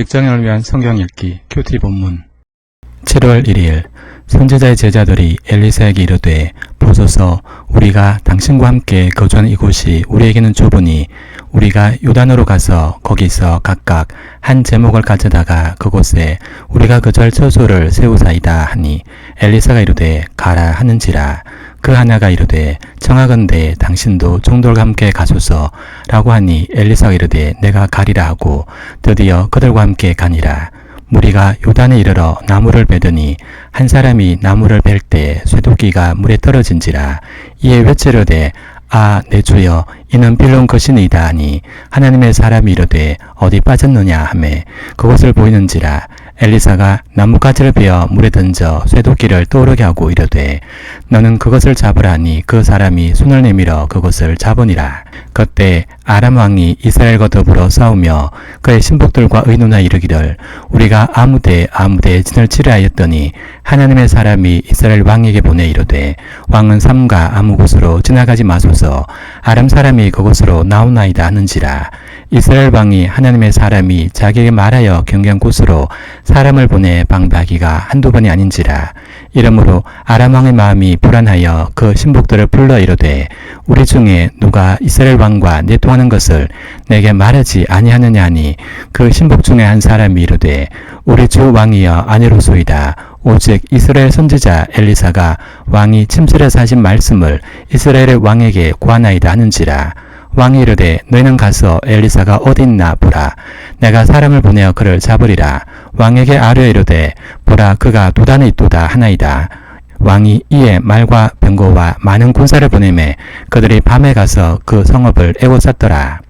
직장인을 위한 성경 읽기 큐티 본문 7월 1일 선지자의 제자들이 엘리사에게 이르되 보소서 우리가 당신과 함께 거주하는 이곳이 우리에게는 좁으니 우리가 요단으로 가서 거기서 각각 한 제목을 가져다가 그곳에 우리가 거주할 처소를 세우사이다 하니 엘리사가 이르되 가라 하는지라. 그 하나가 이르되 청하건대 당신도 종들과 함께 가소서 라고 하니 엘리사가 이르되 내가 가리라 하고 드디어 그들과 함께 가니라. 무리가 요단에 이르러 나무를 베더니 한 사람이 나무를 벨 때 쇠도끼가 물에 떨어진지라. 이에 외치려되 아 내 주여 이는 빌론 것이니이다 하니 하나님의 사람이 이르되 어디 빠졌느냐 하매 그것을 보이는지라. 엘리사가 나뭇가지를 베어 물에 던져 쇠도끼를 떠오르게 하고 이르되 너는 그것을 잡으라 하니 그 사람이 손을 내밀어 그것을 잡으니라. 그때 아람 왕이 이스라엘과 더불어 싸우며 그의 신복들과 의논하여 이르기를 우리가 아무데 진을 치려 하였더니 하나님의 사람이 이스라엘 왕에게 보내 이르되 왕은 삼가 아무 곳으로 지나가지 마소서 아람 사람이 그곳으로 나오나이다 하는지라. 이스라엘 왕이 하나님의 사람이 자기에게 말하여 경계한 곳으로 사람을 보내 방비하기가 한두 번이 아닌지라. 이러므로 아람 왕의 마음이 불안하여 그 신복들을 불러 이르되 우리 중에 누가 이스라엘 왕과 내통하는 것을 내게 말하지 아니하느냐 하니 그 신복 중에 한 사람이 이르되 우리 주 왕이여 아니로소이다. 오직 이스라엘 선지자 엘리사가 왕이 침실에서 하신 말씀을 이스라엘의 왕에게 고하나이다 하는지라. 왕이 이르되 너희는 가서 엘리사가 어디 있나 보라. 내가 사람을 보내어 그를 잡으리라. 왕에게 아뢰어 이르되 보라 그가 도단에 있도다 하나이다. 왕이 이에 말과 병거와 많은 군사를 보내매 그들이 밤에 가서 그 성읍을 에워쌌더라.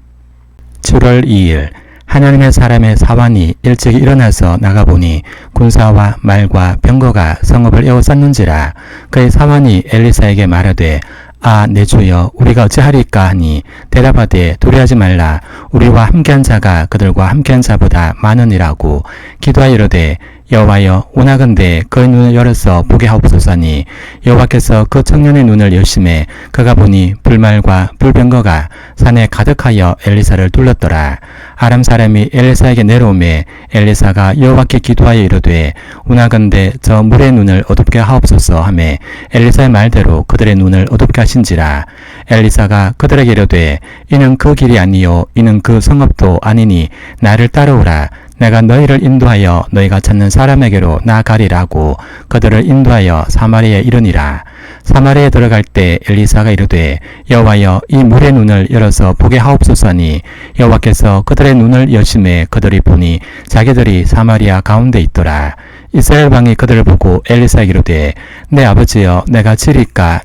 7월 2일 하나님의 사람의 사환이 일찍 일어나서 나가보니 군사와 말과 병거가 성읍을 에워쌌는지라. 그의 사환이 엘리사에게 말하되 아 내 주여 우리가 어찌하리까 하니 대답하되 두려워하지 말라. 우리와 함께한 자가 그들과 함께한 자보다 많으니라고 기도하여 이르되 여호와여 원하건대 그의 눈을 열어서 보게 하옵소서 하니 여호와께서 그 청년의 눈을 여심해 그가 보니 불말과 불병거가 산에 가득하여 엘리사를 둘렀더라. 아람 사람이 엘리사에게 내려오매 엘리사가 여호와께 기도하여 이르되 원하건대 저 물의 눈을 어둡게 하옵소서 하매 엘리사의 말대로 그들의 눈을 어둡게 하신지라. 엘리사가 그들에게 이르되 이는 그 길이 아니요 이는 그 성읍도 아니니 나를 따라오라. 내가 너희를 인도하여 너희가 찾는 사람에게로 나아가리라고 그들을 인도하여 사마리아에 이르니라. 사마리아에 들어갈 때 엘리사가 이르되 여호와여 이 물의 눈을 열어서 보게 하옵소서 하니 여호와께서 그들의 눈을 여심해 그들이 보니 자기들이 사마리아 가운데 있더라. 이스라엘 왕이 그들을 보고 엘리사에게 이르되 내 아버지여 내가 치리까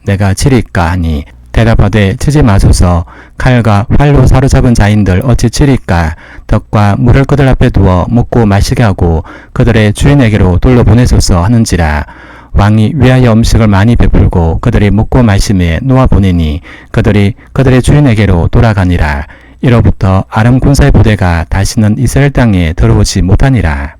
하니 대답하되 치지 마소서. 칼과 활로 사로잡은 자인들 어찌 치리까. 덕과 물을 그들 앞에 두어 먹고 마시게 하고 그들의 주인에게로 돌려보내소서 하는지라. 왕이 위하여 음식을 많이 베풀고 그들이 먹고 마심에 놓아보내니 그들이 그들의 주인에게로 돌아가니라. 이로부터 아람 군사의 부대가 다시는 이스라엘 땅에 들어오지 못하니라.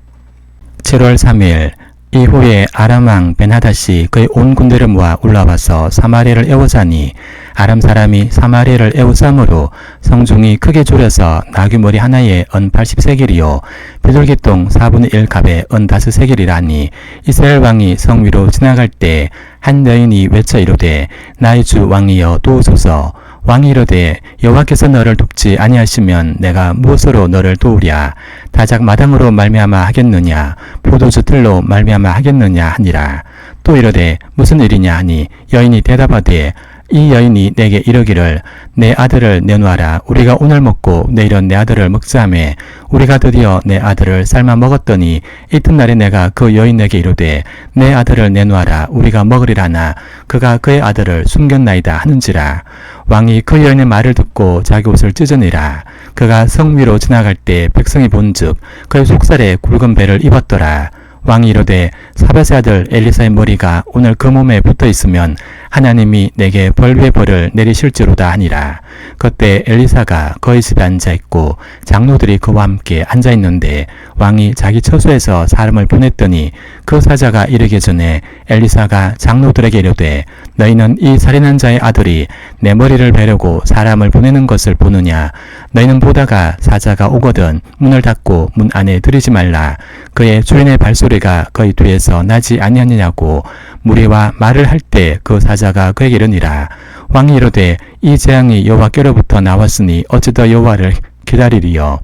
7월 3일 이후에 아람 왕 벤하닷이 그의 온 군대를 모아 올라와서 사마리아를 에워싸니 아람 사람이 사마리아를 에워싸므로 성중이 크게 졸여서 나귀머리 하나에 은 80세겔이요 비둘기똥 4분의 1 값에 은 5세겔이라니. 이스라엘 왕이 성 위로 지나갈 때 한 여인이 외쳐 이르되 나의 주 왕이여 도우소서. 왕이 이르되 여호와께서 너를 돕지 아니하시면 내가 무엇으로 너를 도우랴. 다작 마당으로 말미암아 하겠느냐 포도주 틀로 말미암아 하겠느냐 하니라. 또 이르되 무슨 일이냐 하니 여인이 대답하되 이 여인이 내게 이르기를 내 아들을 내놓아라. 우리가 오늘 먹고 내일은 내 아들을 먹자 하매 우리가 드디어 내 아들을 삶아 먹었더니 이튿날에 내가 그 여인에게 이르되 내 아들을 내놓아라. 우리가 먹으리라나 그가 그의 아들을 숨겼나이다 하는지라. 왕이 그 여인의 말을 듣고 자기 옷을 찢으니라. 그가 성 위로 지나갈 때 백성이 본즉 그의 속살에 굵은 배를 입었더라. 왕이 이르되 사밧의 아들 엘리사의 머리가 오늘 그 몸에 붙어 있으면 하나님이 내게 벌 위에 벌을 내리실지로다 하니라. 그때 엘리사가 그의 집에 앉아 있고 장로들이 그와 함께 앉아 있는데 왕이 자기 처소에서 사람을 보냈더니 그 사자가 이르기 전에 엘리사가 장로들에게 이르되 너희는 이 살인한 자의 아들이 내 머리를 베려고 사람을 보내는 것을 보느냐. 너희는 보다가 사자가 오거든 문을 닫고 문 안에 들이지 말라. 그의 주인의 발소리가 그의 뒤에서 나지 아니하느냐고. 무리와 말을 할 때 그 사자가 그에게 이르니라. 왕이 이르되 이 재앙이 여호와께로부터 나왔으니 어찌 더 여호와를 기다리리요.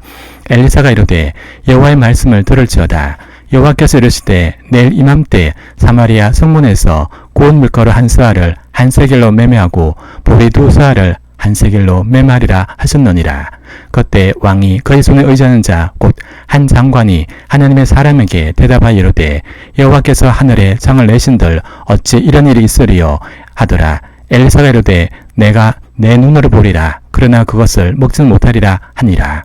엘리사가 이르되 여호와의 말씀을 들을지어다. 여호와께서 이르시되 내일 이맘때 사마리아 성문에서 고운 물가루 한 스아를 한 세겔로 매매하고 보리 두 스아를 한 세겔로 매매하리라 하셨느니라. 그때 왕이 그의 손에 의지하는 자 곧 한 장관이 하나님의 사람에게 대답하여 이르되 여호와께서 하늘에 창을 내신들 어찌 이런 일이 있으리요 하더라. 엘리사가 이르되 내가 내 눈으로 보리라. 그러나 그것을 먹지는 못하리라 하니라.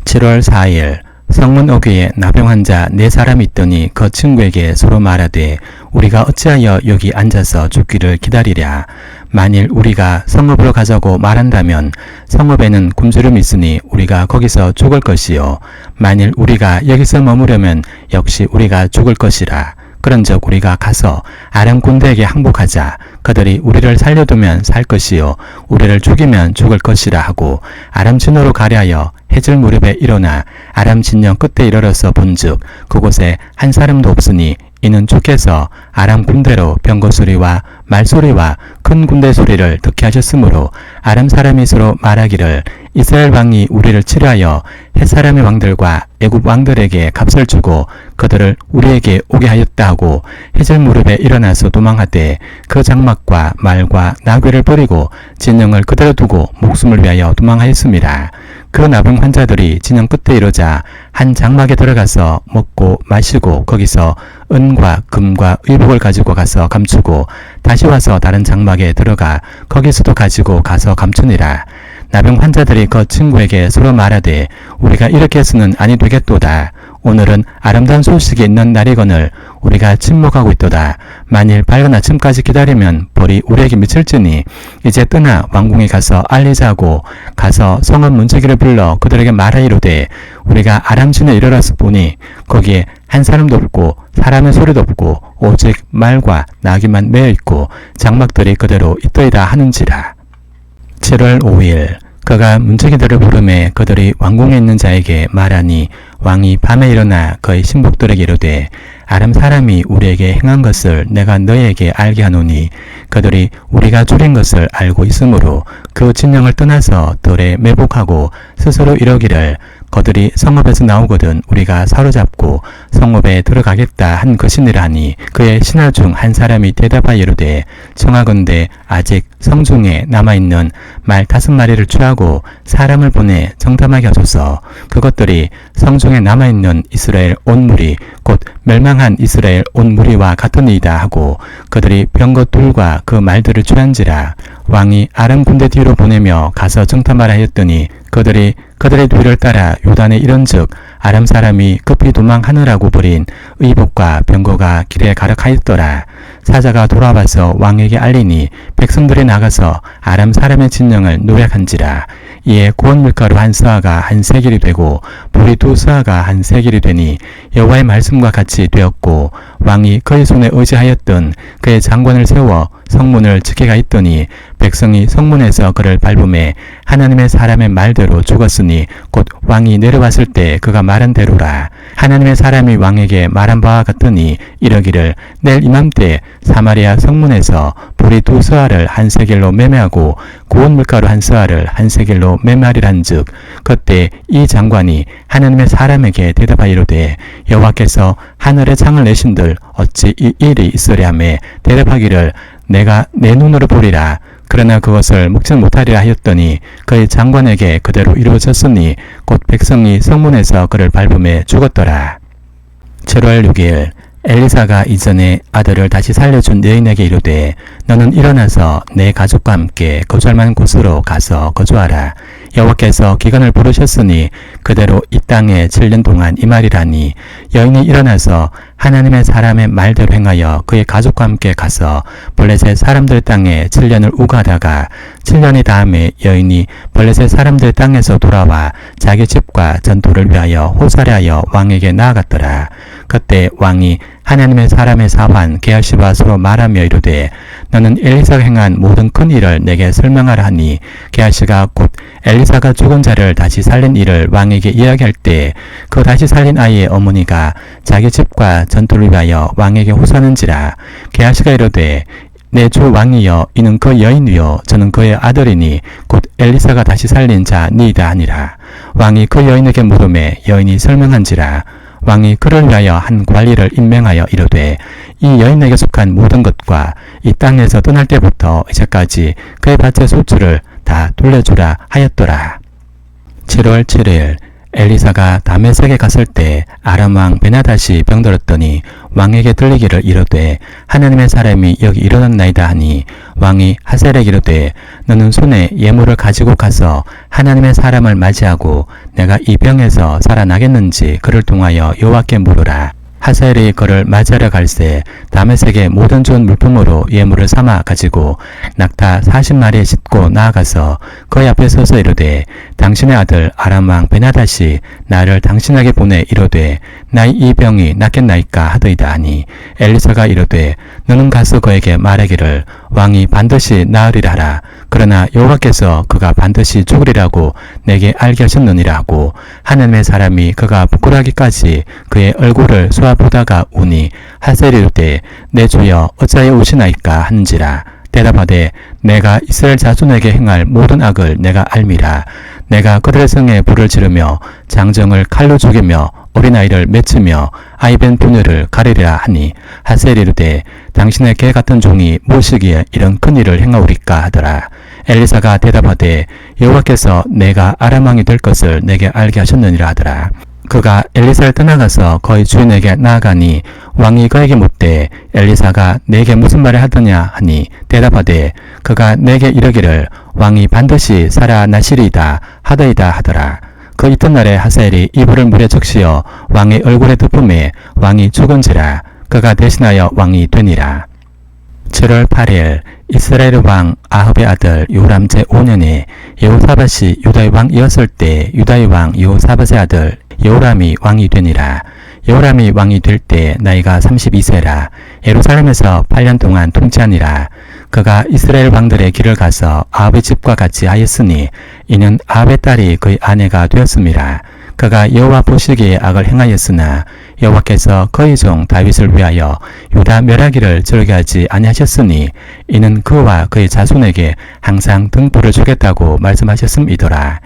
7월 4일 성문 어귀에 나병 환자 4사람이 있더니 그 친구에게 서로 말하되 우리가 어찌하여 여기 앉아서 죽기를 기다리랴. 만일 우리가 성읍으로 가자고 말한다면 성읍에는 굶주림이 있으니 우리가 거기서 죽을 것이요. 만일 우리가 여기서 머무려면 역시 우리가 죽을 것이라. 그런즉 우리가 가서 아람 군대에게 항복하자. 그들이 우리를 살려두면 살 것이요 우리를 죽이면 죽을 것이라 하고 아람 진으로 가려 하여 해질 무렵에 일어나 아람 진영 끝에 이르러서 본즉 그곳에 한 사람도 없으니 이는 주께서 아람 군대로 병거 소리와 말소리와 큰 군대 소리를 듣게 하셨으므로 아람 사람이 서로 말하기를 이스라엘 왕이 우리를 치려하여 헷사람의 왕들과 애굽 왕들에게 값을 주고 그들을 우리에게 오게 하였다 하고 해질 무렵에 일어나서 도망하되 그 장막과 말과 나귀를 버리고 진영을 그대로 두고 목숨을 위하여 도망하였습니다. 그 나병 환자들이 진영 끝에 이르자 한 장막에 들어가서 먹고 마시고 거기서 은과 금과 의복을 가지고 가서 감추고 다시 와서 다른 장막에 들어가 거기서도 가지고 가서 감추니라. 나병 환자들이 그 친구에게 서로 말하되 우리가 이렇게 해서는 아니 되겠도다. 오늘은 아름다운 소식이 있는 날이거늘 우리가 침묵하고 있도다. 만일 밝은 아침까지 기다리면 벌이 우리에게 미칠지니 이제 떠나 왕궁에 가서 알리자고. 가서 성읍 문지기를 불러 그들에게 말하이로되 우리가 아람진에 이르러서 보니 거기에 한 사람도 없고 사람의 소리도 없고 오직 말과 나귀만 매여 있고 장막들이 그대로 있더이다 하는지라. 7월 5일 그가 문지기들을 부르매 그들이 왕궁에 있는 자에게 말하니 왕이 밤에 일어나 그의 신복들에게 이르되 아람 사람이 우리에게 행한 것을 내가 너희에게 알게 하노니 그들이 우리가 줄인 것을 알고 있으므로 그 진영을 떠나서 들에 매복하고 스스로 이러기를 그들이 성읍에서 나오거든 우리가 사로잡고 성읍에 들어가겠다 한 것이니라 하니 그의 신하 중 한 사람이 대답하여 이르되 청하건대 아직 성중에 남아있는 말 5마리를 취하고 사람을 보내 정탐하게 하소서. 그것들이 성중에 남아있는 이스라엘 온 무리 곧 멸망한 이스라엘 온 무리와 같은 이다 하고 그들이 병거 둘과 그 말들을 취한지라. 왕이 아람 군대 뒤로 보내며 가서 정탐하라 하였더니 그들이 그들의 뒤를 따라 요단에 이른즉 아람 사람이 급히 도망하느라고 버린 의복과 병거가 길에 가득하였더라. 사자가 돌아와서 왕에게 알리니 백성들이 나가서 아람 사람의 진영을 노략한지라. 이에 고운 밀가루 한 스아가 한 세겔이 되고 보리 2스아가 한 세겔이 되니 여호와의 말씀과 같이 되었고 왕이 그의 손에 의지하였던 그의 장관을 세워 성문을 지키게 하였더니 백성이 성문에서 그를 밟음에 하나님의 사람의 말대로 죽었으니 곧 왕이 내려왔을 때 그가 말한 대로라. 하나님의 사람이 왕에게 말한 바와 같으니 이러기를 내일 이맘때 사마리아 성문에서 보리 2스아를 한 세겔로 매매하고 고운 물가루 한 스아를 한 세겔로 매매하리란즉 그때 이 장관이 하나님의 사람에게 대답하여 이르되 여호와께서 하늘에 창을 내신들 어찌 이 일이 있으랴 하매 대답하기를 내가 내 눈으로 보리라. 그러나 그것을 먹지 못하리라 하였더니 그의 장관에게 그대로 이루어졌으니 곧 백성이 성문에서 그를 밟음에 죽었더라. 7월 6일 엘리사가 이전에 아들을 다시 살려준 여인에게 이르되 너는 일어나서 내 가족과 함께 거주할 만한 곳으로 가서 거주하라. 여호와께서 기근을 부르셨으니 그대로 이 땅에 7년 동안 임하리라니. 여인이 일어나서 하나님의 사람의 말대로 행하여 그의 가족과 함께 가서 블레셋 사람들 땅에 7년을 우거하다가 7년이 다음에 여인이 블레셋 사람들 땅에서 돌아와 자기 집과 전토를 위하여 호사레하여 왕에게 나아갔더라. 그때 왕이 하나님의 사람의 사환 게하시와 서로 말하며 이르되 너는 엘리사가 행한 모든 큰 일을 내게 설명하라 하니 게하시가 곧 엘리사가 죽은 자를 다시 살린 일을 왕에게 이야기할 때 그 다시 살린 아이의 어머니가 자기 집과 전투를 위하여 왕에게 호소하는지라. 게하시가 이르되 내 주 왕이여 이는 그 여인이요 저는 그의 아들이니 곧 엘리사가 다시 살린 자니이다 하니라. 왕이 그 여인에게 물음에 여인이 설명한지라. 왕이 그를 위하여 한 관리를 임명하여 이르되 이 여인에게 속한 모든 것과 이 땅에서 떠날 때부터 이제까지 그의 밭의 소출을 다 돌려주라 하였더라. 7월 7일 엘리사가 다메섹에 갔을 때 아람 왕 베나닷이 병들었더니 왕에게 들리기를 이르되 하나님의 사람이 여기 일어났나이다 하니 왕이 하셀에게 이르되 너는 손에 예물을 가지고 가서 하나님의 사람을 맞이하고 내가 이 병에서 살아나겠는지 그를 통하여 여호와께 물으라. 하셀이 그를 맞이하려 갈새 다메섹의 모든 좋은 물품으로 예물을 삼아 가지고 낙타 40마리에 싣고 나아가서 그의 앞에 서서 이르되 당신의 아들 아람 왕 베나닷이 나를 당신에게 보내 이르되 나의 이 병이 낫겠나이까 하더이다 하니 엘리사가 이르되 너는 가서 그에게 말하기를 왕이 반드시 나으리라 하라. 그러나 여호와께서 그가 반드시 죽으리라고 내게 알게 하셨느니라 하고 하나님의 사람이 그가 부끄러하기까지 그의 얼굴을 쏘아보다가 우니 하셀이 이르되 내 주여 어찌하여 우시나이까 하는지라. 대답하되 내가 이스라엘 자손에게 행할 모든 악을 내가 알미라. 내가 그들의 성에 불을 지르며 장정을 칼로 죽이며 어린아이를 맺으며 아이벤 부녀를 가리리라 하니 하셀이 이르되 당신의 개 같은 종이 무엇이기에 이런 큰 일을 행하오리까 하더라. 엘리사가 대답하되 여호와께서 내가 아람 왕이 될 것을 내게 알게 하셨느니라 하더라. 그가 엘리사를 떠나가서 그의 주인에게 나아가니 왕이 그에게 묻되 엘리사가 내게 무슨 말을 하더냐 하니 대답하되 그가 내게 이르기를 왕이 반드시 살아나시리이다 하더이다 하더라. 그 이튿날에 하셀이 이불을 물에 적시어 왕의 얼굴에 덮음에 왕이 죽은지라. 그가 대신하여 왕이 되니라. 7월 8일 이스라엘 왕 아합의 아들 요람 제5년에 여호사밧이 유다의 왕이었을 때 유다의 왕 여호사밧의 아들 여호람이 왕이 되니라. 여호람이 왕이 될 때 나이가 32세라. 예루살렘에서 8년 동안 통치하니라. 그가 이스라엘 왕들의 길을 가서 아합의 집과 같이 하였으니 이는 아합의 딸이 그의 아내가 되었음이라. 그가 여호와 보시기에 악을 행하였으나 여호와께서 그의 종 다윗을 위하여 유다 멸하기를 즐겨하지 아니하셨으니 이는 그와 그의 자손에게 항상 등불을 주겠다고 말씀하셨음이더라.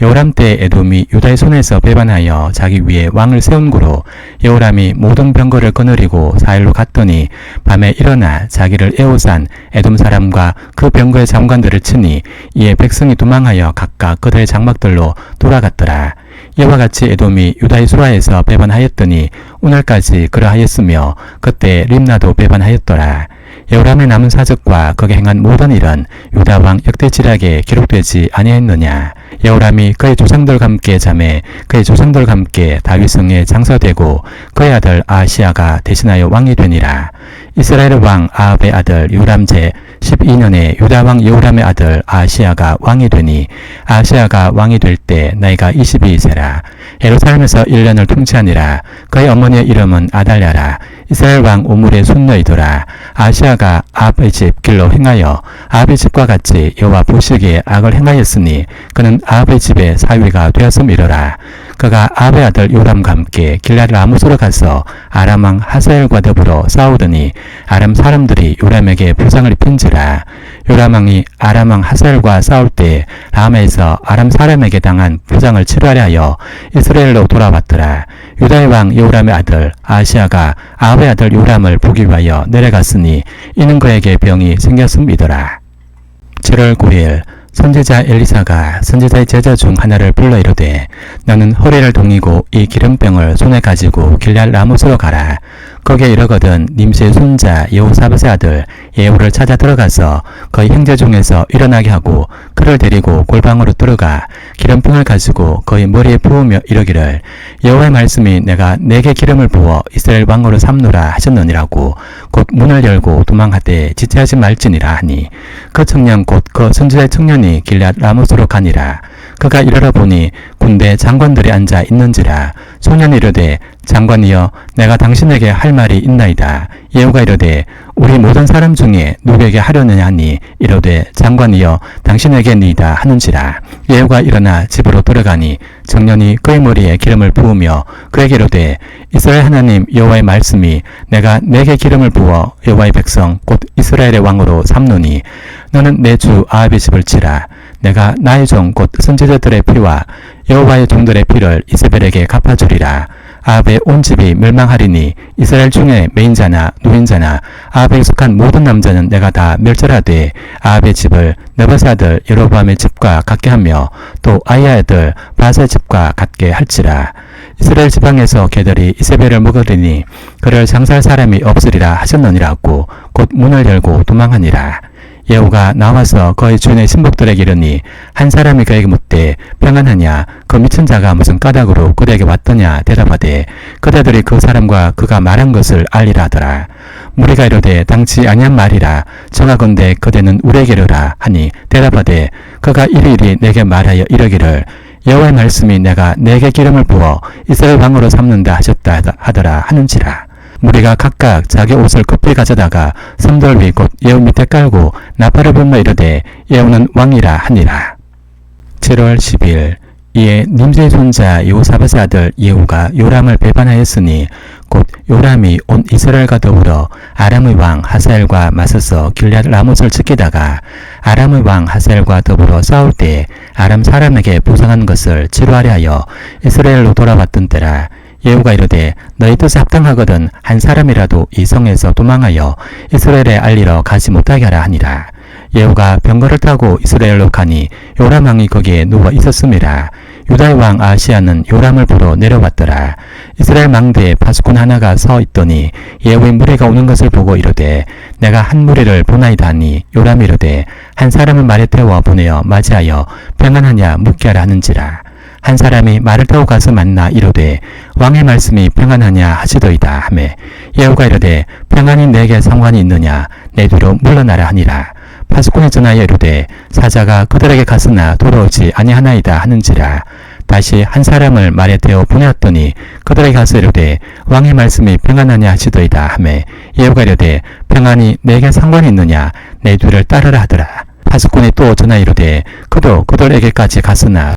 여호람 때 에돔이 유다의 손에서 배반하여 자기 위에 왕을 세운 고로 여호람이 모든 병거를 거느리고 사일로 갔더니 밤에 일어나 자기를 애워싼 에돔 사람과 그 병거의 장관들을 치니 이에 백성이 도망하여 각각 그들의 장막들로 돌아갔더라. 이와 같이 에돔이 유다의 수라에서 배반하였더니 오늘까지 그러하였으며 그때 림나도 배반하였더라. 여호람의 남은 사적과 그가 행한 모든 일은 유다 왕 역대지략에 기록되지 아니하였느냐. 여호람이 그의 조상들과 함께 잠에 그의 조상들과 함께 다윗성에 장사되고 그의 아들 아하시야가 대신하여 왕이 되니라. 이스라엘 왕 아합의 아들 요람 제 12년에 유다 왕 여호람의 아들 아하시야가 왕이 되니 아하시야가 왕이 될 때 나이가 22세라. 예루살렘에서 1년을 통치하니라. 그의 어머니의 이름은 아달랴라. 이스라엘 왕 오물의 손녀이더라. 아하시야가 아합의 집 길로 행하여 아합의 집과 같이 여호와 보시기에 악을 행하였으니 그는 아합의 집의 사위가 되었음이로라. 그가 아합의 아들 요람과 함께 길앗 라모스로 가서 아람 왕 하사엘과 더불어 싸우더니 아람 사람들이 요람에게 부상을 입힌지라. 요람 왕이 아람 왕 하사엘과 싸울 때 라마에서 아람 사람에게 당한 부상을 치료하려 하여 이스라엘로 돌아왔더라. 유다의 왕 요람의 아들 아하시야가 아합의 아들 요람을 보기 위하여 내려갔으니 이는 그에게 병이 생겼음이더라. 7월 9일 선지자 엘리사가 선지자의 제자 중 하나를 불러 이르되 너는 허리를 동이고 이 기름병을 손에 가지고 길앗 라모스로 가라. 거기에 이르거든 님시의 손자 여호사밧의 아들 예후를 찾아 들어가서 그의 형제 중에서 일어나게 하고 그를 데리고 골방으로 들어가 기름병을 가지고 그의 머리에 부으며 이르기를 여호와의 말씀이 내가 내게 기름을 부어 이스라엘 왕으로 삼노라 하셨느니라고 곧 문을 열고 도망하되 지체하지 말지니라 하니 그 청년 곧 그 선지자의 청년이 길앗 라못으로 가니라. 그가 이르러 보니 군대 장관들이 앉아 있는지라. 소년이 이르되 장관이여 내가 당신에게 할 말이 있나이다. 예후가 이르되 우리 모든 사람 중에 누구에게 하려느냐 하니 이르되 장관이여 당신에게니이다 하는지라. 예후가 일어나 집으로 들어가니 청년이 그의 머리에 기름을 부으며 그에게 이르되 이스라엘 하나님 여호와의 말씀이 내가 내게 기름을 부어 여호와의 백성 곧 이스라엘의 왕으로 삼노니 너는 내 주 아합의 집을 치라. 내가 나의 종 곧 선지자들의 피와 여호와의 종들의 피를 이세벨에게 갚아주리라. 아합의 온 집이 멸망하리니 이스라엘 중에 매인자나 노인자나 아합에 속한 모든 남자는 내가 다 멸절하되 아합의 집을 느밧의 아들 여로보암의 집과 같게 하며 또 아이야 아들 바사의 집과 같게 할지라. 이스라엘 지방에서 개들이 이세벨을 먹으리니 그를 장사할 사람이 없으리라 하셨느니라고 곧 문을 열고 도망하니라. 예후가 나와서 그의 주인의 신복들에게 이르니 한 사람이 그에게 묻되 평안하냐 그 미친 자가 무슨 까닭으로 그대에게 왔더냐 대답하되 그대들이 그 사람과 그가 말한 것을 알리라 하더라. 무리가 이르되 당치 아니한 말이라 정하건대 그대는 우리에게 이르라 하니 대답하되 그가 이리이리 내게 말하여 이르기를 여호와의 말씀이 내가 내게 기름을 부어 이스라엘 왕으로 삼는다 하셨다 하더라 하는지라. 무리가 각각 자기 옷을 급히 가져다가 섬돌 위 곧 예후 밑에 깔고 나팔을 불며 이르되 예후는 왕이라 하니라. 7월 10일 이에 님시의 손자 여호사밧의 아들 예후가 요람을 배반하였으니 곧 요람이 온 이스라엘과 더불어 아람의 왕 하사엘과 맞서서 길앗 라못을 지키다가 아람의 왕 하사엘과 더불어 싸울 때 아람 사람에게 부상한 것을 치료하려 하여 이스라엘로 돌아왔던 때라. 예후가 이르되 너희 뜻에 합당하거든 한 사람이라도 이 성에서 도망하여 이스라엘에 알리러 가지 못하게 하라 하니라. 예후가 병거를 타고 이스라엘로 가니 요람 왕이 거기에 누워 있었음이라. 유다의 왕 아하시야는 요람을 보러 내려왔더라. 이스라엘 망대에 파수꾼 하나가 서 있더니 예후의 무리가 오는 것을 보고 이르되 내가 한 무리를 보나이다 하니 요람이 이르되 한 사람을 말에 태워 보내어 맞이하여 평안하냐 묻게 하라 하는지라. 한 사람이 말을 타고 가서 만나 이르되 왕의 말씀이 평안하냐 하시더이다 하매 예후가 이르되 평안이 내게 상관이 있느냐 내 뒤로 물러나라 하니라. 파수꾼이 전하여 이르되 사자가 그들에게 갔으나 돌아오지 아니하나이다 하는지라. 다시 한 사람을 말에 태워 보내었더니 그들에게 가서 이르되 왕의 말씀이 평안하냐 하시더이다 하매 예후가 이르되 평안이 내게 상관이 있느냐 내 뒤를 따르라 하더라. 파수꾼이 또 전하여 이르되 그도 그들에게까지 갔으나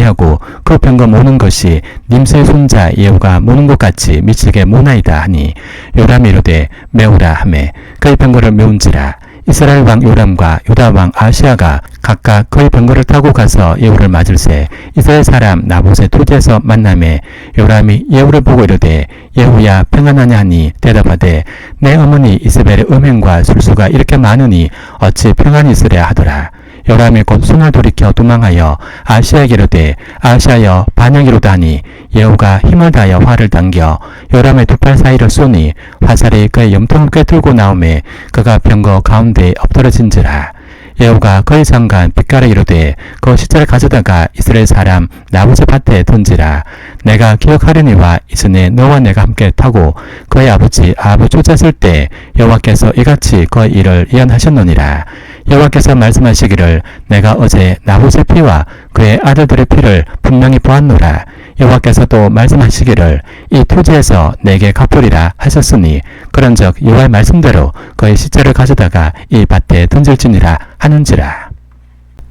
하고 그 병거 모는 것이 님시의 손자 예후가 모는 것 같이 미치게 모나이다 하니 요람이 이르되 메우라 하매 그의 병거를 메운지라. 이스라엘 왕 요람과 유다 왕 아하시야가 각각 그의 병거를 타고 가서 예후를 맞을새 이스라엘 사람 나봇의 토지에서 만나매 요람이 예후를 보고 이르되 예후야 평안하냐 하니 대답하되 내 어머니 이세벨의 음행과 술수가 이렇게 많으니 어찌 평안이 있으랴 하더라. 요람이 곧 손을 돌이켜 도망하여 아하시야에게 이르되 아하시야여 반역이로다 하니 예후가 힘을 다하여 활을 당겨 요람의 두 팔 사이를 쏘니 화살이 그의 염통을 꿰뚫고 나오매 그가 병거 가운데에 엎드러진지라. 예후가 그의 장관 빛깔에 이르되 그 시체를 가져다가 이스라엘 사람 나봇의 밭에 던지라. 내가 기억하려니와 이전에 너와 내가 함께 타고 그의 아버지 아합을 쫓았을 때 여호와께서 이같이 그의 일을 예언하셨느니라. 여호와께서 말씀하시기를 내가 어제 나봇의 피와 그의 아들들의 피를 분명히 보았노라. 여호와께서 또 말씀하시기를 이 토지에서 내게 갚으리라 하셨으니 그런즉 여호와의 말씀대로 그의 시체를 가져다가 이 밭에 던질지니라 하는지라.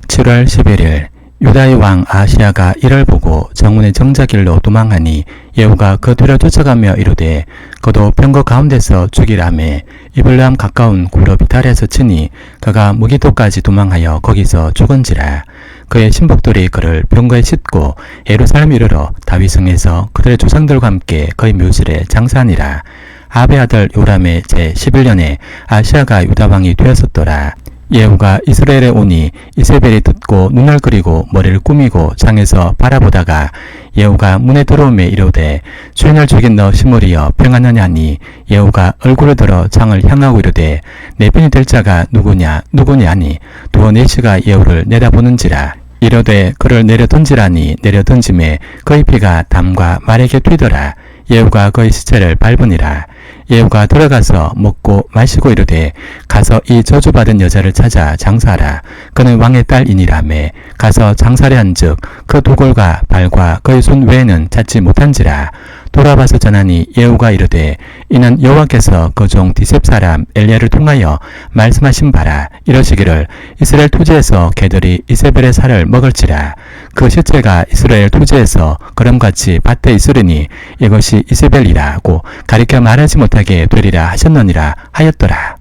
7월 11일 유다의 왕 아하시야가 이를 보고 정문의 정자길로 도망하니 예후가 그 뒤를 쫓아가며 이르되 그도 병거 가운데서 죽이라매 이블람 가까운 구러 비탈에서 치니 그가 무기토까지 도망하여 거기서 죽은지라. 그의 신복들이 그를 병거에 싣고 예루살렘 이르러 다윗성에서 그들의 조상들과 함께 그의 묘실에 장사하니라. 아합의 아들 요람의 제 11년에 아하시야가 유다 왕이 되었었더라. 예후가 이스라엘에 오니 이세벨이 듣고 눈을 그리고 머리를 꾸미고 창에서 바라보다가 예후가 문에 들어오매 이르되 주인을 죽인 너 시므리여 평안하냐 하니 예후가 얼굴을 들어 창을 향하고 이르되 내 편이 될 자가 누구냐 하니 두어 내시가 예후를 내다보는지라. 이르되 그를 내려 던지라니 내려 던짐에 그의 피가 담과 말에게 튀더라. 예후가 그의 시체를 밟으니라. 예후가 들어가서 먹고 마시고 이르되 가서 이 저주받은 여자를 찾아 장사하라. 그는 왕의 딸이니라매 가서 장사를 한즉 그 도골과 발과 그의 손 외에는 찾지 못한지라. 돌아봐서 전하니 예후가 이르되 이는 여호와께서 그 종 디셉 사람 엘리야를 통하여 말씀하신 바라. 이러시기를 이스라엘 토지에서 개들이 이세벨의 살을 먹을지라. 그 시체가 이스라엘 토지에서 그럼같이 밭에 있으리니 이것이 이세벨이라고 가리켜 말하지 못하게 되리라 하셨느니라 하였더라.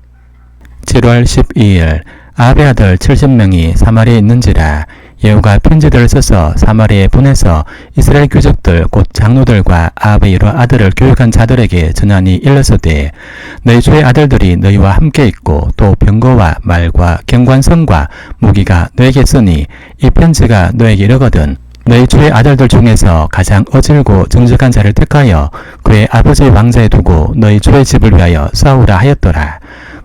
7월 12일 아합의 아들 70명이 사마리아에 있는지라. 예후가 편지들을 써서 사마리아에 보내서 이스라엘 귀족들 곧 장로들과 아합의 여러 아들을 교육한 자들에게 전하니 일렀으되 너희 주의 아들들이 너희와 함께 있고 또 병거와 말과 경관성과 무기가 너에게 있으니 이 편지가 너에게 이르거든 너희 주의 아들들 중에서 가장 어질고 정직한 자를 택하여 그의 아버지 왕자에 두고 너희 주의 집을 위하여 싸우라 하였더라.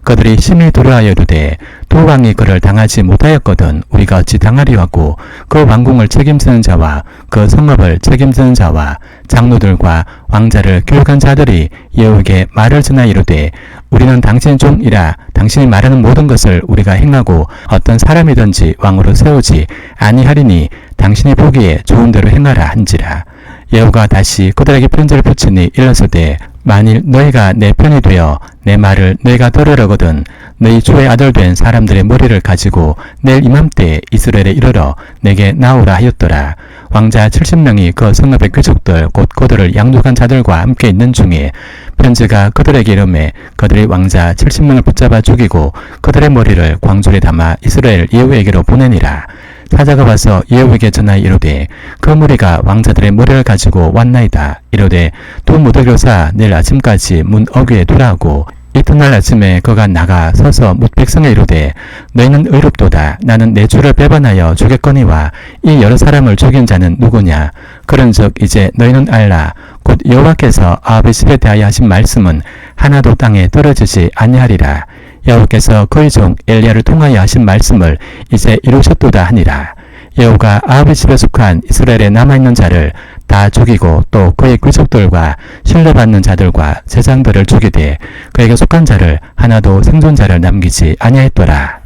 그들이 심히 두려워하여 이르되 두 왕이 그를 당하지 못하였거든 우리가 어찌 당하리요 하고 그 왕궁을 책임지는 자와 그 성읍을 책임지는 자와 장로들과 왕자를 교육한 자들이 예후에게 말을 전하여 이르되 우리는 당신의 종이라. 당신이 말하는 모든 것을 우리가 행하고 어떤 사람이든지 왕으로 세우지 아니하리니 당신이 보기에 좋은 대로 행하라 한지라. 예후가 다시 그들에게 편지를 붙이니 일렀으되 만일 너희가 내 편이 되어 내 말을 너희가 들으려거든 너희 주의 아들 된 사람들의 머리를 가지고 내일 이맘때 이스라엘에 이르러 내게 나오라 하였더라. 왕자 70명이 그 성읍의 귀족들 곧 그들을 양육한 자들과 함께 있는 중에 편지가 그들에게 이르매 그들이 왕자 70명을 붙잡아 죽이고 그들의 머리를 광줄에 담아 이스라엘 예후에게로 보내니라. 사자가 와서 예후에게 전하여 이르되 그 무리가 왕자들의 머리를 가지고 왔나이다. 이르되 두 무더기로 사 내일 아침까지 문 어귀에 두라 하고 이튿날 아침에 그가 나가 서서 뭇 백성에 이르되 너희는 의롭도다. 나는 내 주를 배반하여 죽였거니와 이 여러 사람을 죽인 자는 누구냐. 그런즉 이제 너희는 알라. 곧 여호와께서 아합의 집에 대하여 하신 말씀은 하나도 땅에 떨어지지 아니하리라. 여호와께서 그의 종 엘리야를 통하여 하신 말씀을 이제 이루셨도다 하니라. 예후가 아합의 집에 속한 이스라엘에 남아있는 자를 다 죽이고 또 그의 귀족들과 신뢰받는 자들과 제장들을 죽이되 그에게 속한 자를 하나도 생존자를 남기지 아니하였더라.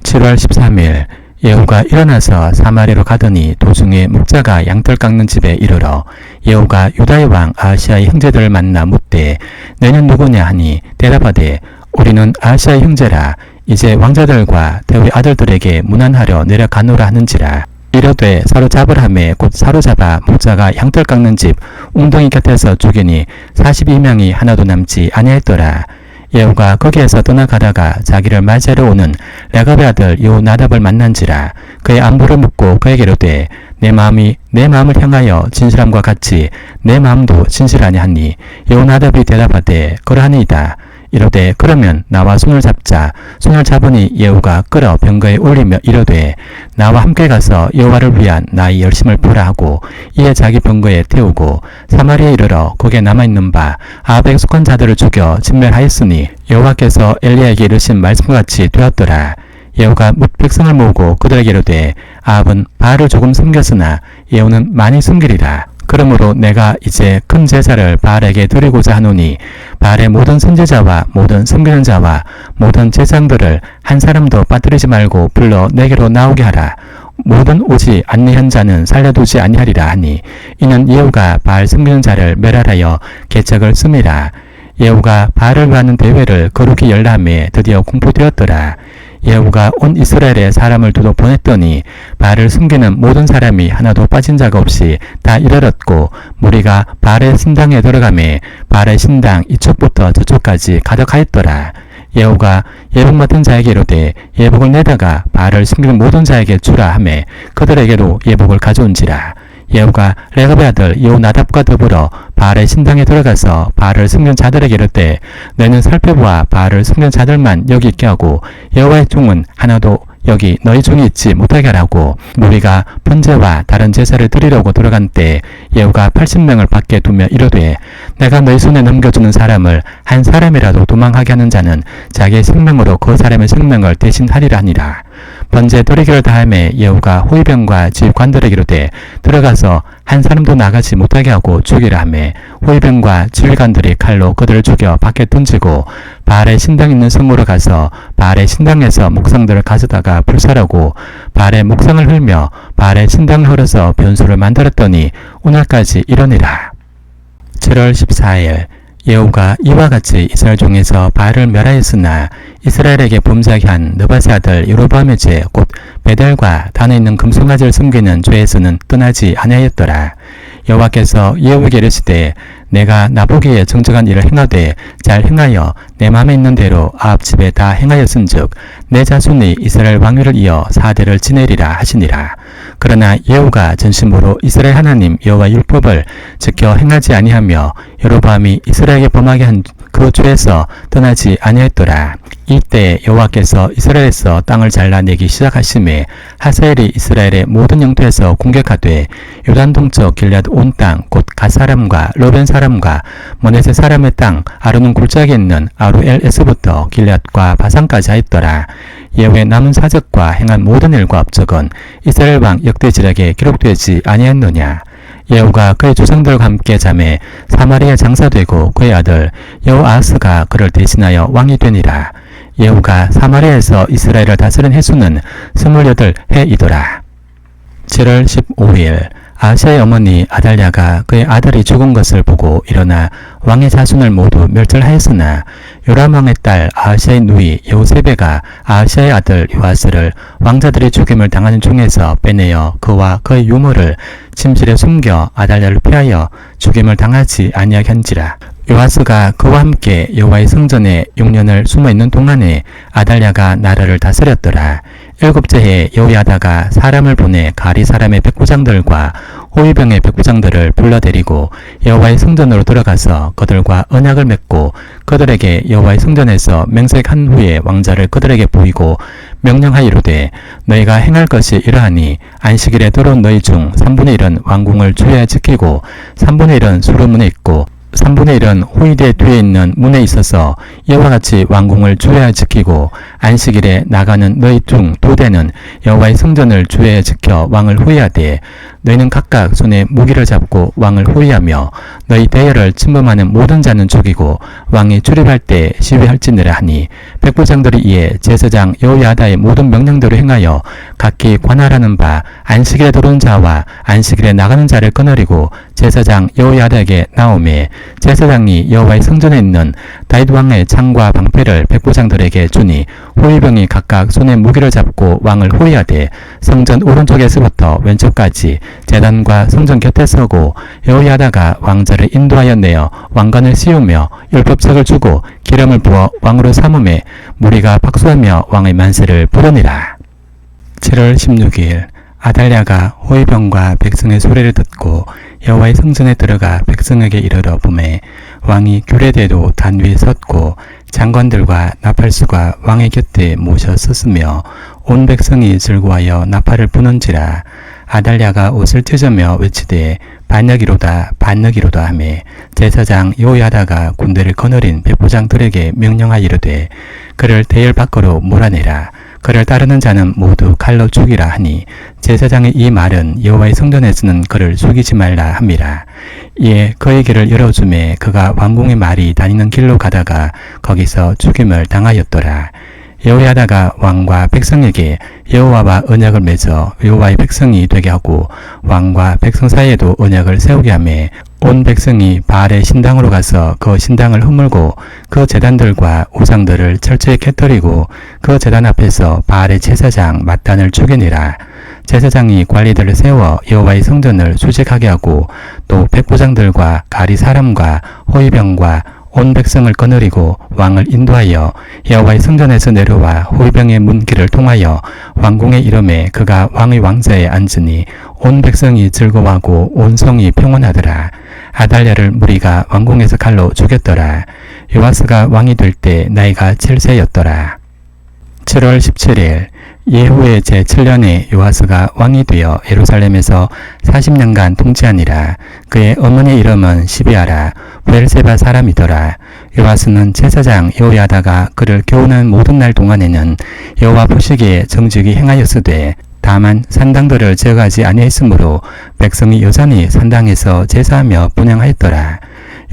7월 13일 예후가 일어나서 사마리아로 가더니 도중에 목자가 양털 깎는 집에 이르러 예후가 유다의 왕 아하시아의 형제들을 만나 묻되 너희는 누구냐 하니 대답하되 우리는 아하시아의 형제라. 이제 왕자들과 대의 아들들에게 문안하려 내려가노라 하는지라. 이르되 사로잡으라 하매 곧 사로잡아 목자가 양털 깎는 집 웅덩이 곁에서 죽이니 42명이 하나도 남지 아니하였더라. 예후가 거기에서 떠나가다가 자기를 맞이하러 오는 레갑의 아들 여호나답을 만난지라. 그의 안부를 묻고 그에게 이르되 내 마음이 내 마음을 향하여 진실함과 같이 내 마음도 진실하니 하니 여호나답이 대답하되 그러하니이다. 이르되 그러면 나와 손을 잡자. 손을 잡으니 예후가 끌어 병거에 올리며 이르되 나와 함께 가서 여호와를 위한 나의 열심을 보라 하고 이에 자기 병거에 태우고 사마리아에 이르러 거기에 남아있는 바 아합에 속한 자들을 죽여 진멸하였으니 여호와께서 엘리야에게 이르신 말씀과 같이 되었더라. 예후가 뭇 백성을 모으고 그들에게 이르되 아합은 바알을 조금 섬겼으나 예후는 많이 섬기리라. 그러므로 내가 이제 큰 제사를 바알에게 드리고자 하노니 바알의 모든 선지자와 모든 섬기는 자와 모든 제사장들을 한 사람도 빠뜨리지 말고 불러 내게로 나오게 하라. 모든 오지 안내한 자는 살려두지 아니하리라 하니 이는 예후가 바알 섬기는 자를 멸하여 계책을 씀이라. 예후가 바알을 위하는 대회를 거룩히 열람해 드디어 공포되었더라. 예후가 온 이스라엘에 사람을 두루 보냈더니 바알을 숨기는 모든 사람이 하나도 빠진 자가 없이 다 이르렀고 무리가 바알의 신당에 들어가매 바알의 신당 이쪽부터 저쪽까지 가득하였더라. 예후가 예복 맡은 자에게 이르되 예복을 내다가 바알을 숨기는 모든 자에게 주라 하매 그들에게로 예복을 가져온지라. 예후가 레갑의 아들 여호나답과 더불어 바알의 신당에 들어가서 바알을 섬긴 자들에게 이르되 너희는 살펴보아 바알을 섬긴 자들만 여기 있게 하고 여호와의 종은 하나도 여기 너희 종이 있지 못하게 하라고. 무리가 번제와 다른 제사를 드리려고 들어간 때 예후가 80명을 밖에 두며 이르되 내가 너희 손에 넘겨주는 사람을 한 사람이라도 도망하게 하는 자는 자기의 생명으로 그 사람의 생명을 대신하리라 하니라. 번제 드리기를 다음에 예후가 호위병과 지휘관들에게 이르되 들어가서 한 사람도 나가지 못하게 하고 죽이라 하매 호위병과 지휘관들이 칼로 그들을 죽여 밖에 던지고 바알의 신당 있는 성으로 가서 바알의 신당에서 목상들을 가져다가 불살하고 바알의 목상을 흘며 바알의 신당을 헐어서 변수를 만들었더니 오늘까지 이러니라. 7월 14일 예후가 이와 같이 이스라엘 중에서 바알을 멸하였으나 이스라엘에게 범죄하게 한 느밧의 아들 여로보암의 죄 곧 베델과 단에 있는 금송아지를 섬기는 죄에서는 떠나지 아니하였더라. 여호와께서 예후에게 이르시되 내가 나보기에 정정한 일을 행하되 잘 행하여 내 마음에 있는 대로 아합 집에 다 행하였은즉 내 자손이 이스라엘 왕위를 이어 4대를 지내리라 하시니라. 그러나 예후가 전심으로 이스라엘 하나님 여호와 율법을 지켜 행하지 아니하며 여로보암이 이스라엘에게 범하게 한 그 죄에서 떠나지 아니하였더라. 이때 여호와께서 이스라엘에서 땅을 잘라내기 시작하심에 하사엘이 이스라엘의 모든 영토에서 공격하되 요단 동쪽 길앗 온 땅 곧 갓 사람과 로벤 사람과 머네세 사람의 땅 아르논 골짜기에 있는 아루엘에서부터 길앗과 바산까지 하였더라. 예후의 남은 사적과 행한 모든 일과 업적은 이스라엘 왕 역대지략에 기록되지 아니했느냐. 예후가 그의 조상들과 함께 잠에 사마리아에 장사되고 그의 아들 여호아하스가 그를 대신하여 왕이 되니라. 예후가 사마리아에서 이스라엘을 다스린 해수는 28해이더라. 7월 15일 아하시아의 어머니 아달랴가 그의 아들이 죽은 것을 보고 일어나 왕의 자손을 모두 멸절하였으나 요람 왕의 딸 아하시아의 누이 여호세베가 아하시아의 아들 요아스를 왕자들의 죽임을 당하는 중에서 빼내어 그와 그의 유모를 침실에 숨겨 아달랴를 피하여 죽임을 당하지 아니하게 한지라. 요아스가 그와 함께 여호와의 성전에 6년을 숨어있는 동안에 아달랴가 나라를 다스렸더라. 7째 해에 여호야다가 사람을 보내 가리 사람의 백부장들과 호위병의 백부장들을 불러들이고 여호와의 성전으로 들어가서 그들과 언약을 맺고 그들에게 여호와의 성전에서 맹세한 후에 왕자를 그들에게 보이고 명령하이로되 너희가 행할 것이 이러하니 안식일에 들어온 너희 중 3분의 1은 왕궁을 주야에 지키고 3분의 1은 수로문에 있고 3분의 1은 호위대 뒤에 있는 문에 있어서 이와 같이 왕궁을 주야에 지키고 안식일에 나가는 너희 중 2대는 여호와의 성전을 주야에 지켜 왕을 호위하되 너희는 각각 손에 무기를 잡고 왕을 호위하며 너희 대열을 침범하는 모든 자는 죽이고 왕이 출입할 때 시위할지니라 하니 백부장들이 이에 제사장 여호야다의 모든 명령대로 행하여 각기 관할하는 바 안식일에 들어온 자와 안식일에 나가는 자를 끊으리고 제사장 여호야다에게 나오매 제사장이 여호와의 성전에 있는 다윗 왕의 창과 방패를 백부장들에게 주니 호위병이 각각 손에 무기를 잡고 왕을 호위하되 성전 오른쪽에서부터 왼쪽까지 제단과 성전 곁에 서고 여호야다가 왕자를 인도하여 내어 왕관을 씌우며 율법책을 주고 기름을 부어 왕으로 삼음에 무리가 박수하며 왕의 만세를 부르니라. 7월 16일 아달랴가 호위병과 백성의 소리를 듣고 여호와의 성전에 들어가 백성에게 이르러 보매 왕이 규례대로 단 위에 섰고 장관들과 나팔수가 왕의 곁에 모셔 섰으며 온 백성이 즐거워하여 나팔을 부는지라. 아달랴가 옷을 찢으며 외치되 반역이로다 반역이로다 하매 제사장 여호야다가 군대를 거느린 백부장들에게 명령하이르되 그를 대열 밖으로 몰아내라. 그를 따르는 자는 모두 칼로 죽이라 하니 제사장의 이 말은 여호와의 성전에서는 그를 죽이지 말라 함이라. 이에 그의 길을 열어주매 그가 왕궁의 말이 다니는 길로 가다가 거기서 죽임을 당하였더라. 여호야다가 왕과 백성에게 여호와와 언약을 맺어 여호와의 백성이 되게 하고 왕과 백성 사이에도 언약을 세우게 하매 온 백성이 바알의 신당으로 가서 그 신당을 허물고 그 제단들과 우상들을 철저히 깨뜨리고 그 제단 앞에서 바알의 제사장 mat단을 죽이니라. 제사장이 관리들을 세워 여호와의 성전을 수직하게 하고 또 백부장들과 가리 사람과 호위병과 온 백성을 거느리고 왕을 인도하여 여호와의 성전에서 내려와 호위병의 문 길을 통하여 왕궁에 이름에 그가 왕의 왕자에 앉으니 온 백성이 즐거워하고 온 성이 평온하더라. 아달랴를 무리가 왕궁에서 칼로 죽였더라. 요아스가 왕이 될 때 나이가 7세였더라. 7월 17일 예후의 제7년에 요아스가 왕이 되어 예루살렘에서 40년간 통치하니라. 그의 어머니 이름은 시비아라 브엘세바 사람이더라. 요아스는 제사장 여호야다가 그를 교훈한 모든 날 동안에는 여호와 보시기에 정직이 행하였으되 다만 산당들을 제거하지 아니했으므로 백성이 여전히 산당에서 제사하며 분향하였더라.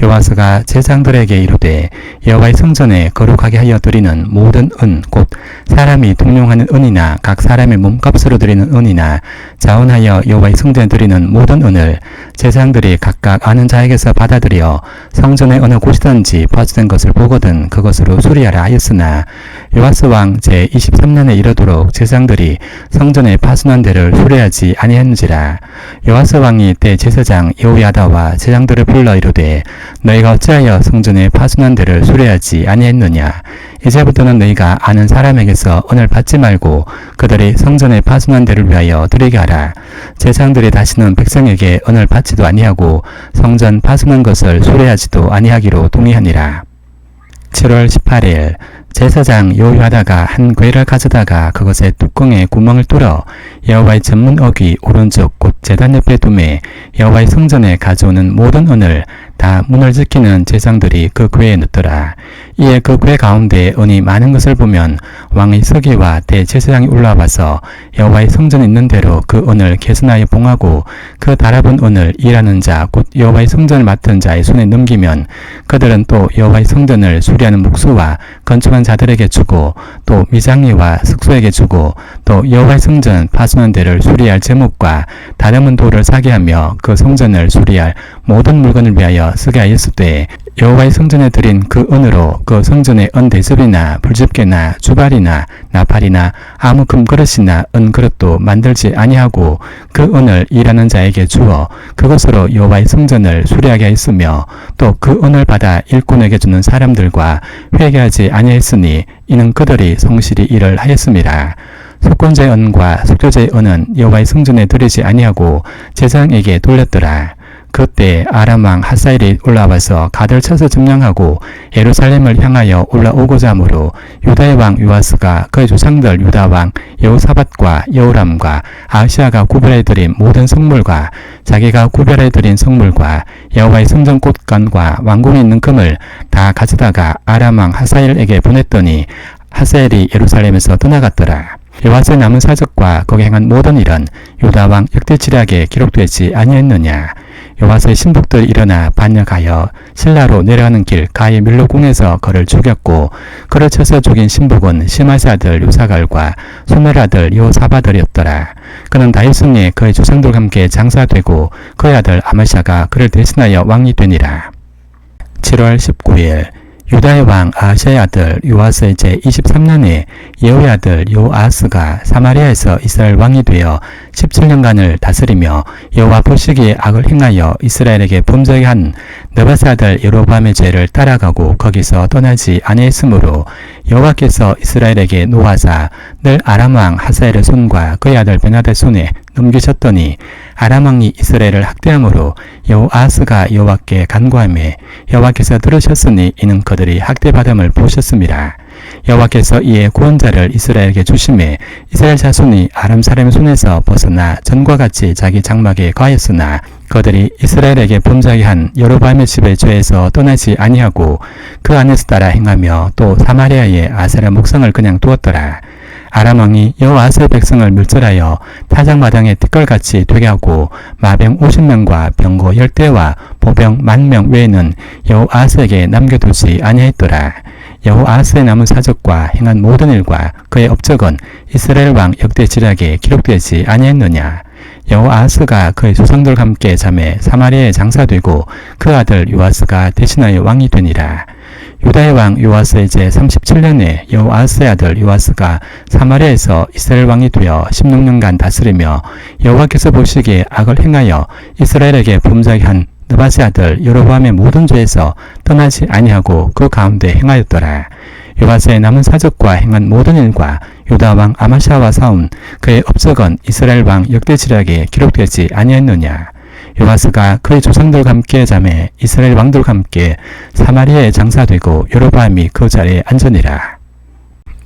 요아스가 제사장들에게 이르되 여호와의 성전에 거룩하게 하여 드리는 모든 은 곧 사람이 통용하는 은이나 각 사람의 몸값으로 드리는 은이나 자원하여 여호와의 성전에 드리는 모든 은을 제사장들이 각각 아는 자에게서 받아들여 성전의 어느 곳이든지 파수된 것을 보거든 그것으로 수리하라 하였으나 요아스 왕 제23년에 이르도록 제사장들이 성전에 파수난 데를 수리하지 아니했는지라. 요아스 왕이 때 제사장 여호야다와 제사장들을 불러 이르되 너희가 어찌하여 성전에 파수난 데를 수리하지 아니했느냐. 이제부터는 너희가 아는 사람에게서 은을 받지 말고 그들이 성전에 파수난 데를 위하여 드리게 하라. 제사장들이 다시는 백성에게 은을 받지도 아니하고 성전 파수난 것을 수리하지도 아니하기로 동의하니라. 7월 18일 제사장 여호야다가 한 궤를 가져다가 그것의 뚜껑에 구멍을 뚫어 여호와의 전문 어귀 오른쪽 곧 제단 옆에 두매 여호와의 성전에 가져오는 모든 은을 다 문을 지키는 제사장들이 그 궤에 넣더라. 이에 그 궤 가운데 은이 많은 것을 보면 왕의 서기와 대제사장이 올라와서 여호와의 성전에 있는 대로 그 은을 개선하여 봉하고 그 달아본 은을 일하는 자 곧 여호와의 성전을 맡은 자의 손에 넘기면 그들은 또 여호와의 성전을 수리하는 목수와 건축한 자들에게 주고 또 미장리와 숙소에게 주고 또 여호와의 성전 파수난 데를 수리할 제목과 다듬은 돌을 사게 하며 그 성전을 수리할 모든 물건을 위하여 쓰게 하였으되 여호와의 성전에 드린 그 은으로 그 성전의 은 대접이나 불집게나 주발이나 나팔이나 아무 금그릇이나 은그릇도 만들지 아니하고 그 은을 일하는 자에게 주어 그것으로 여호와의 성전을 수리하게 하였으며 또 그 은을 받아 일꾼에게 주는 사람들과 회개하지 아니하였으니 이는 그들이 성실히 일을 하였음이라. 속건제의 은과 속죄제의 은은 여호와의 성전에 드리지 아니하고 제사장에게 돌렸더라. 그때 아람 왕 하사엘이 올라와서 가들 쳐서 점령하고 예루살렘을 향하여 올라오고자 하므로 유다의 왕 요아스가 그의 조상들 유다 왕 여호사밧과 여호람과 아하시아가 구별해드린 모든 성물과 자기가 구별해드린 성물과 여호와의 성전 꽃간과 왕궁에 있는 금을 다 가져다가 아람 왕 하사엘에게 보냈더니 하사엘이 예루살렘에서 떠나갔더라. 요아스의 남은 사적과 거기 행한 모든 일은 유다 왕 역대지략에 기록되지 아니했느냐. 요아스의 신복들 일어나 반역하여 실라로 내려가는 길 가히 밀로궁에서 그를 죽였고 그를 쳐서 죽인 신복은 시마세 아들 요사갈과 소멜 아들 여호사밧이었더라. 그는 다윗성에 그의 조상들과 함께 장사되고 그의 아들 아마샤가 그를 대신하여 왕이 되니라. 7월 19일 유다의 왕 아하시아의 아들 요아스의 제23년에 예후의 아들 요아스가 사마리아에서 이스라엘 왕이 되어 17년간을 다스리며 여호와 보시기에 악을 행하여 이스라엘에게 범죄하게 한 느밧의 아들 여로보암의 죄를 따라가고 거기서 떠나지 아니했으므로 여호와께서 이스라엘에게 노하사 늘 아람 왕 하사엘의 손과 그의 아들 베나다의 손에 넘기셨더니 아람 왕이 이스라엘을 학대함으로 여호아스가 여호와께 간구하매 여호와께서 들으셨으니 이는 그들이 학대받음을 보셨습니다. 여호와께서 이에 구원자를 이스라엘에게 주심에 이스라엘 자손이 아람 사람의 손에서 벗어나 전과 같이 자기 장막에 거하였으나 그들이 이스라엘에게 범죄하게 한 여로보암의 집의 죄에서 떠나지 아니하고 그 안에서 따라 행하며 또 사마리아에 아세라 목상을 그냥 두었더라. 아람 왕이 여호아스의 백성을 멸절하여 타작마당에 띠끌같이 되게 하고 마병 50명과 병거 10대와 보병 10,000명 외에는 여호아스에게 남겨두지 아니했더라. 여호아스의 남은 사적과 행한 모든 일과 그의 업적은 이스라엘 왕 역대지략에 기록되지 아니했느냐. 여호아스가 그의 조상들과 함께 잠에 사마리아에 장사되고 그 아들 요아스가 대신하여 왕이 되니라. 유다의 왕 요아스의 제37년에 여호아스의 아들 요아스가 사마리아에서 이스라엘 왕이 되어 16년간 다스리며 여호와께서 보시기에 악을 행하여 이스라엘에게 범죄하게 한 느바스의 아들 여로보암의 모든 죄에서 떠나지 아니하고 그 가운데 행하였더라. 요바스의 남은 사적과 행한 모든 일과 유다 왕 아마시아와 싸운 그의 업적은 이스라엘 왕 역대지략에 기록되지 아니했느냐. 요바스가 그의 조상들과 함께 자매 이스라엘 왕들과 함께 사마리아에 장사되고 여로보암이 그 자리에 앉으니라.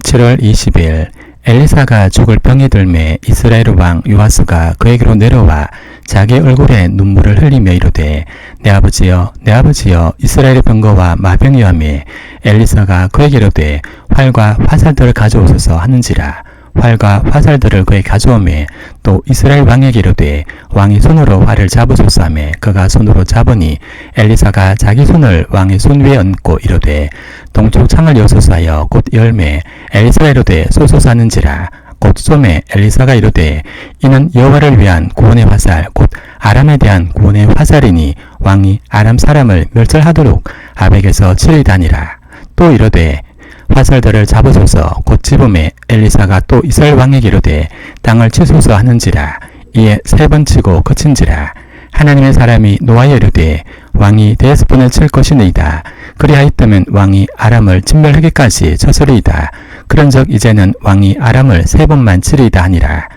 7월 20일 엘리사가 죽을 병이 들매 이스라엘 왕 요아스가 그에게로 내려와 자기 얼굴에 눈물을 흘리며 이르되 내 아버지여 내 아버지여 이스라엘의 병거와 마병이오하며 엘리사가 그에게 이르되 활과 화살들을 가져오소서 하는지라. 활과 화살들을 그에게 가져오매 또 이스라엘 왕에게 이르되 왕이 손으로 활을 잡으소서 하며 그가 손으로 잡으니 엘리사가 자기 손을 왕의 손 위에 얹고 이르되 동쪽 창을 여소서 하여 곧 열매 엘리사가 이르되 쏘소서 하는지라. 곧 쏘매 엘리사가 이르되 이는 여호와를 위한 구원의 화살 곧 아람에 대한 구원의 화살이니 왕이 아람 사람을 멸절하도록 아벡에서 치리다니라. 또 이르되 화살들을 잡으소서. 곧 집음에 엘리사가 또 이스라엘 왕에게 이르되 땅을 치소서 하는지라. 이에 3번 치고 그친지라. 하나님의 사람이 노하여 이르되 왕이 데스본을 칠 것이니이다. 그리하였다면 왕이 아람을 진멸하기까지 쳤으리이다. 그런즉 이제는 왕이 아람을 3번만 치리이다 하니라.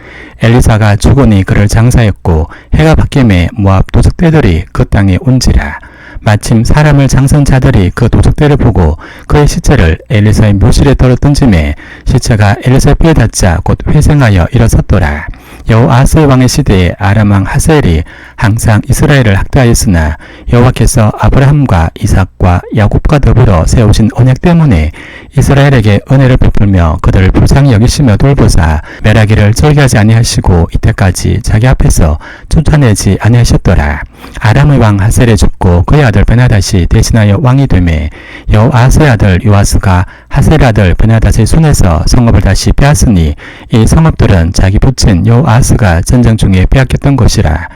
엘리사가 죽으니 그를 장사했고 해가 바뀜에 모압 도적대들이 그 땅에 온지라. 마침 사람을 장선 자들이 그 도적대를 보고 그의 시체를 엘리사의 묘실에 떨어 던짐에 시체가 엘리사의 뼈에 닿자 곧 회생하여 일어섰더라. 여호아스 왕의 시대에 아람 왕 하셀이 항상 이스라엘을 학대하였으나 여호와께서 아브라함과 이삭과 야곱과 더불어 세우신 언약 때문에 이스라엘에게 은혜를 베풀며 그들을 불쌍히 여기시며 돌보사 멸하기를 절개하지 아니하시고 이때까지 자기 앞에서 쫓아내지 아니하셨더라. 아람의 왕 하셀이 죽고 그의 아들 베나닷이 대신하여 왕이 되매 여호아스의 아들 요아스가 하셀의 아들 베나닷의 손에서 성읍을 다시 빼앗으니 이 성읍들은 자기 부친 여호아스가 전쟁 중에 빼앗겼던 것이라.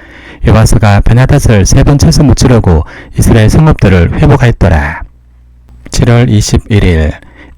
요아스가 베나닷을 3번 쳐서 무찌르고 이스라엘 성읍들을 회복하였더라. 7월 21일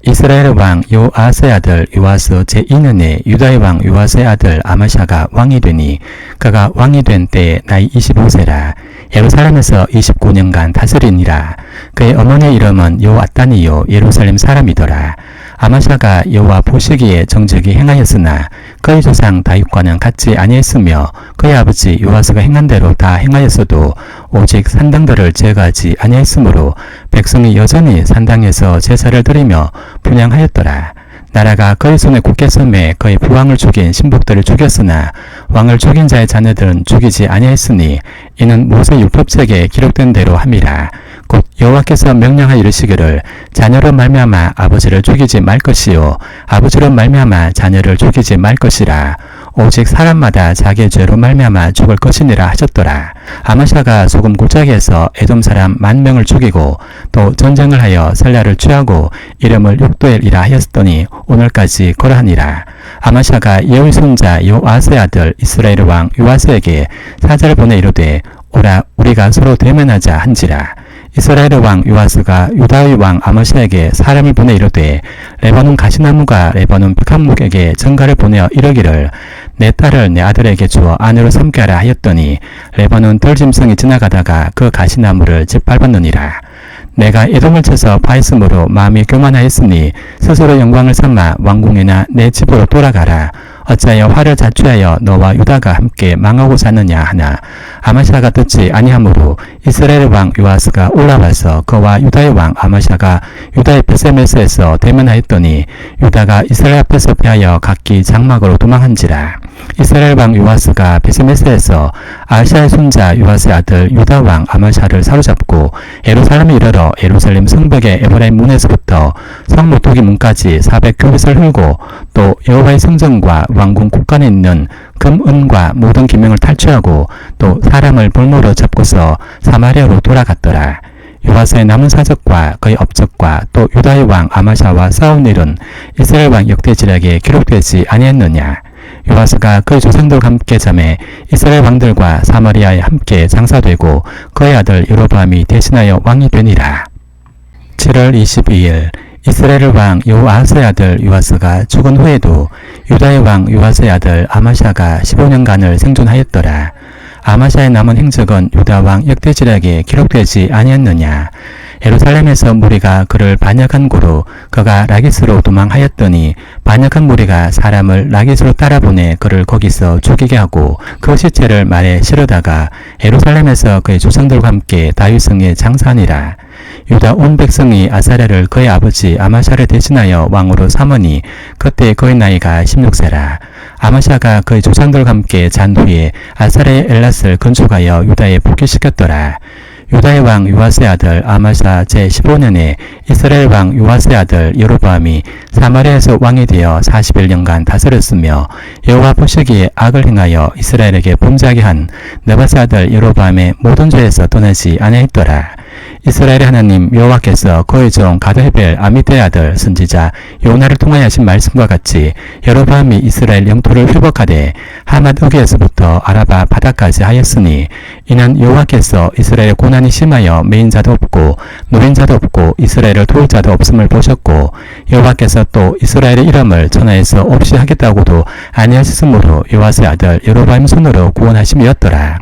이스라엘 왕 요아스의 아들 요아스 제2년에 유다의 왕 요아스의 아들 아마샤가 왕이 되니 그가 왕이 된 때에 나이 25세라. 예루살렘에서 29년간 다스리니라. 그의 어머니의 이름은 요아단이요 예루살렘 사람이더라. 아마샤가 여호와 보시기에 정직히 행하였으나 그의 조상 다윗과는 같지 아니했으며 그의 아버지 요아스가 행한 대로 다 행하였어도 오직 산당들을 제거하지 아니했으므로 백성이 여전히 산당에서 제사를 드리며 분향하였더라. 나라가 그의 손에 굳게 섬에 그의 부왕을 죽인 신복들을 죽였으나 왕을 죽인 자의 자녀들은 죽이지 아니했으니 이는 모세 율법책에 기록된 대로 함이라. 곧 여호와께서 명령하여 이르시기를 자녀로 말미암아 아버지를 죽이지 말 것이요 아버지로 말미암아 자녀를 죽이지 말 것이라. 오직 사람마다 자기의 죄로 말미암아 죽을 것이니라 하셨더라. 아마샤가 소금 골짜기에서 에돔 사람 10,000명을 죽이고 또 전쟁을 하여 설라를 취하고 이름을 육도엘이라 하였더니 오늘까지 그러하니라. 아마샤가 예후의 손자 요아스의 아들 이스라엘 왕 요아스에게 사자를 보내 이르되 오라 우리가 서로 대면하자 한지라. 이스라엘 왕 요아스가 유다의 왕 아마샤에게 사람을 보내 이르되 레바논 가시나무가 레바논 백합목에게 전가를 보내어 이르기를 내 딸을 내 아들에게 주어 아내로 삼게 하라 하였더니 레바논 덜짐승이 지나가다가 그 가시나무를 짓밟았느니라. 내가 에돔을 쳐서 파했으므로 마음이 교만하였으니 스스로 영광을 삼아 왕궁이나 내 집으로 돌아가라. 어찌하여 화를 자초하여 너와 유다가 함께 망하고 사느냐 하나 아마샤가 듣지 아니하므로 이스라엘 왕 요아스가 올라와서 그와 유다의 왕 아마샤가 유다의 베세메스에서 대면하였더니 유다가 이스라엘 앞에서 피하여 각기 장막으로 도망한지라. 이스라엘 왕 요아스가 베세메스에서 아시아의 손자 요아스의 아들 유다 왕 아마샤를 사로잡고 예루살렘에 이르러 예루살렘 성벽의 에브라임 문에서부터 성모토기 문까지 400규빗을 흘고 또 여호와의 성전과 왕궁 곳간에 있는 금, 은과 모든 기명을 탈취하고 또 사람을 볼모로 잡고서 사마리아로 돌아갔더라. 요아스의 남은 사적과 그의 업적과 또 유다의 왕 아마샤와 싸운 일은 이스라엘 왕 역대지략에 기록되지 아니했느냐. 요아스가 그의 조상들과 함께 잠에 이스라엘 왕들과 사마리아에 함께 장사되고 그의 아들 여로보암이 대신하여 왕이 되니라. 7월 22일 이스라엘 왕 요아스의 아들 요아스가 죽은 후에도 유다의 왕 요아스의 아들 아마샤가 15년간을 생존하였더라. 아마샤의 남은 행적은 유다 왕 역대지략에 기록되지 아니었느냐. 예루살렘에서 무리가 그를 반역한 고로 그가 라기스로 도망하였더니 반역한 무리가 사람을 라기스로 따라보내 그를 거기서 죽이게 하고 그 시체를 말에 실어다가 예루살렘에서 그의 조상들과 함께 다윗성에 장사하니라. 유다 온 백성이 아사랴를 그의 아버지 아마샤를 대신하여 왕으로 삼으니 그때 그의 나이가 16세라. 아마샤가 그의 조상들과 함께 잔 후에 아사랴의 엘랏을 건축하여 유다에 복귀시켰더라. 유다의 왕 요아스의 아들 아마샤 제15년에 이스라엘 왕 요아스의 아들 여로보암이 사마리아에서 왕이 되어 41년간 다스렸으며 여호와 보시기에 악을 행하여 이스라엘에게 범죄하게 한 느밧의 아들 여로보암의 모든 죄에서 떠나지 아니하였더라. 이스라엘의 하나님 여호와께서 그의 종 가드헤벨 아미떼의 아들 선지자 요나를 통하여 하신 말씀과 같이 여로보암이 이스라엘 영토를 회복하되 하맛 어귀에서부터 아라바 바다까지 하였으니 이는 여호와께서 이스라엘의 고난이 심하여 메인 자도 없고 노인 자도 없고 이스라엘을 도울 자도 없음을 보셨고 여호와께서 또 이스라엘의 이름을 천하에서 없이 하겠다고도 아니하셨으므로 요아스의 아들 여로보암 손으로 구원하심이었더라.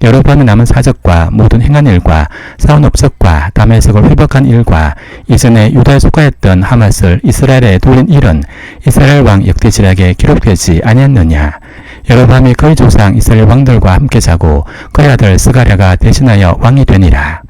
여로보암의 남은 사적과 모든 행한 일과 사온 업적과 다메섹을 회복한 일과 이전에 유다에 속하였던 하맛을 이스라엘에 돌린 일은 이스라엘 왕 역대지략에 기록되지 아니었느냐. 여로보암이 그의 조상 이스라엘 왕들과 함께 자고 그의 아들 스가랴가 대신하여 왕이 되니라.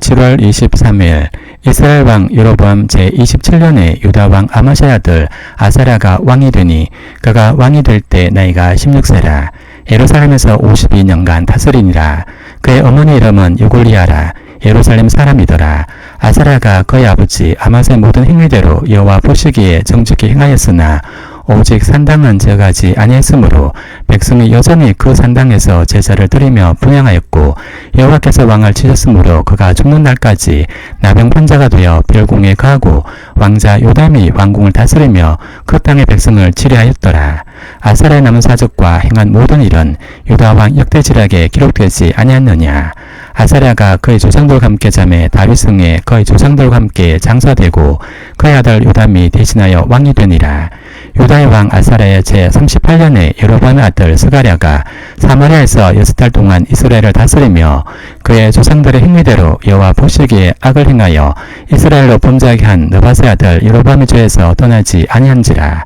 7월 23일 이스라엘 왕 여로보암 제27년에 유다 왕 아마샤의 아들 아사랴가 왕이 되니 그가 왕이 될 때 나이가 16세라. 예루살렘에서 52년간 다스리니라. 그의 어머니 이름은 요골리아라. 예루살렘 사람이더라. 아사랴가 그의 아버지 아마스의 모든 행위대로 여호와 보시기에 정직히 행하였으나 오직 산당은 제어하지 아니했으므로 백성이 여전히 그 산당에서 제사를 드리며 분향하였고 여호와께서 왕을 치셨으므로 그가 죽는 날까지 나병 환자가 되어 별궁에 거하고 왕자 요담이 왕궁을 다스리며 그 땅의 백성을 치리하였더라. 아사랴의 남은 사적과 행한 모든 일은 유다 왕 역대지략에 기록되지 아니하였느냐. 아사랴가 그의 조상들과 함께 잠에 다윗성에 그의 조상들과 함께 장사되고 그의 아들 요담이 대신하여 왕이 되니라. 유다의 왕 아사랴의 제38년에 여로보암의 아들 스가랴가 사마리아에서 6달 동안 이스라엘을 다스리며 그의 조상들의 행위대로 여호와 보시기에 악을 행하여 이스라엘로 범죄하게 한 느밧의 아들 여로보암의 죄에서 떠나지 아니한지라.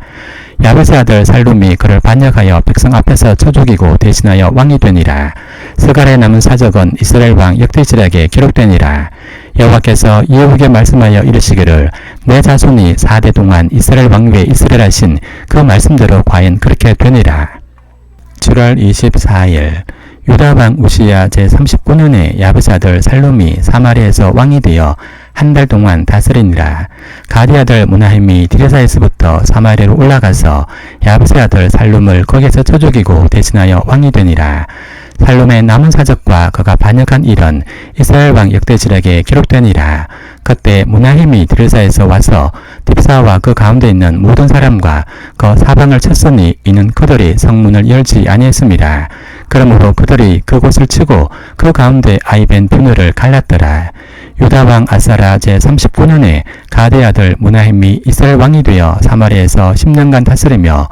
야벳의 아들 살룸이 그를 반역하여 백성 앞에서 쳐 죽이고 대신하여 왕이 되니라. 스가랴의 남은 사적은 이스라엘 왕 역대지략에 기록되니라. 여호와께서 예후에게 말씀하여 이르시기를 내 자손이 4대 동안 이스라엘 왕 위에 있으리라 하신 그 말씀대로 과연 그렇게 되니라. 7월 24일 유다 왕 우시야 제39년에 야벳의 아들 살룸이 사마리아에서 왕이 되어 한 달 동안 다스리니라. 가디 아들 무나헴이 디르사에서부터 사마리아로 올라가서 야벳의 아들 살룸을 거기서 쳐 죽이고 대신하여 왕이 되니라. 살룸의 남은 사적과 그가 반역한 일은 이스라엘 왕 역대지략에 기록되니라. 그때 무나헴이 디르사에서 와서 딥사와 그 가운데 있는 모든 사람과 그 사방을 쳤으니 이는 그들이 성문을 열지 아니했습니다. 그러므로 그들이 그곳을 치고 그 가운데 아이벤 분열을 갈랐더라. 유다 왕 아사랴 제39년에 가데 아들 무나헴이 이스라엘 왕이 되어 사마리아에서 10년간 다스리며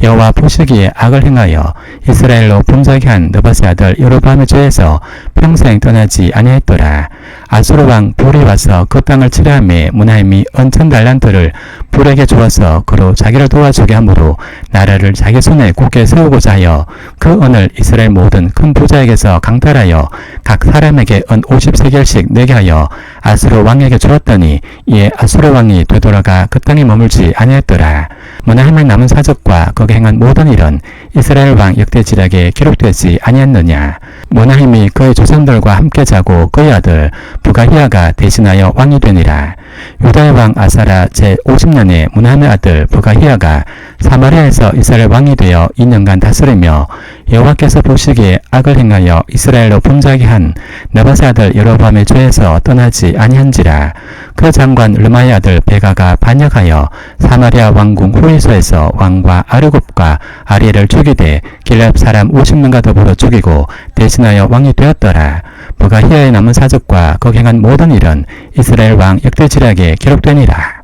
여호와 보시기에 악을 행하여 이스라엘로 범죄하게 한 느밧의 아들 여로보암의 죄에서 평생 떠나지 아니했더라. 아수르 왕 불이 와서 그 땅을 치려하며 무나헴이 은천 달란트를 불에게 주어서 그로 자기를 도와주게 하므로 나라를 자기 손에 굳게 세우고자 하여 그 은을 이스라엘 모든 큰 부자에게서 강탈하여 각 사람에게 은 50세겔씩 내게 하여 아수르 왕에게 주었더니 이에 아수르 왕이 되돌아가 그 땅에 머물지 아니했더라. 무나헴의 남은 사적과 그가 행한 모든 일은 이스라엘 왕 역대지략에 기록되지 아니했느냐. 무나헴이 그의 조상들과 함께 자고 그의 아들 부가히야가 대신하여 왕이 되니라. 유다의 왕 아사랴 제50년에 무나헴의 아들 부가히야가 사마리아에서 이스라엘 왕이 되어 2년간 다스리며 여호와께서 보시기에 악을 행하여 이스라엘로 범죄하게 한 느밧의 아들 여로보암의 죄에서 떠나지 아니한지라. 그 장관 르마의 아들 베가가 반역하여 사마리아 왕궁 후이소에서 왕과 아르곱과 아리엘을 죽이되 길렙 사람 50명과 더불어 죽이고 대신하여 왕이 되었더라. 부가히야의 남은 사적과 그 행한 모든 일은 이스라엘 왕 역대지략에 기록되니라.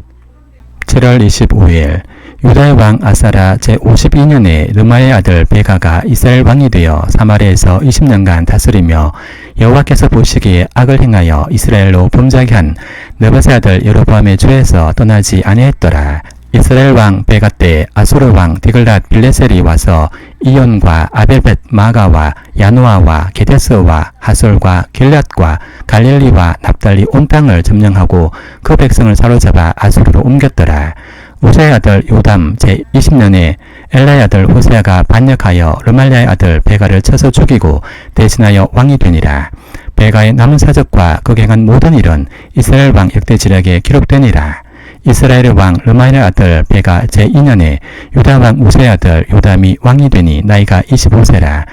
7월 25일 유다의 왕 아사라 제52년에 르마의 아들 베가가 이스라엘 왕이 되어 사마리아에서 20년간 다스리며 여호와께서 보시기에 악을 행하여 이스라엘로 범죄하게 한 느밧의 아들 여로보암의 죄에서 떠나지 아니했더라. 이스라엘 왕 베가 때 아수르 왕 디글랏 빌레셀이 와서 이온과 아벨벳 마가와 야노아와 게데스와 하솔과 길랏과 갈릴리와 납달리 온 땅을 점령하고 그 백성을 사로잡아 아수르로 옮겼더라. 우사의 아들 요담 제20년에 엘라의 아들 호세아가 반역하여 르말리아의 아들 베가를 쳐서 죽이고 대신하여 왕이 되니라. 베가의 남은 사적과 그 행한 모든 일은 이스라엘 왕 역대지략에 기록되니라. 이스라엘의 왕 르마리아의 아들 베가 제2년에 유다 왕 우사의 아들 요담이 왕이 되니 나이가 25세라.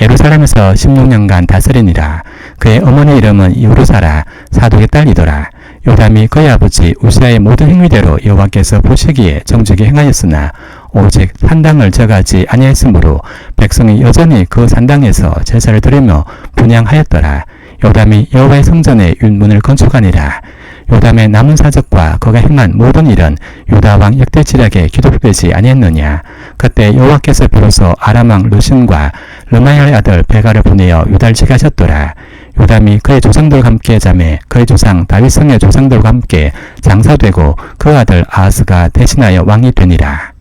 예루살렘에서 16년간 다스리니라. 그의 어머니 이름은 유루사라 사독의 딸이더라. 요담이 그의 아버지 우시아의 모든 행위대로 여호와께서 보시기에 정직히 행하였으나 오직 산당을 저가지 아니하였으므로 백성이 여전히 그 산당에서 제사를 드리며 분향하였더라. 요담이 여호와의 성전의 율문을 건축하니라. 요담의 남은 사적과 그가 행한 모든 일은 유다 왕 역대지략에 기록되지 아니했느냐. 그때 여호와께서 비로소 아람 왕 르신과 르마야의 아들 베가를 보내어 유다를 지키셨더라. 요담이 그의 조상들과 함께 잠에 그의 조상 다윗성의 조상들과 함께 장사되고 그 아들 아하스가 대신하여 왕이 되니라.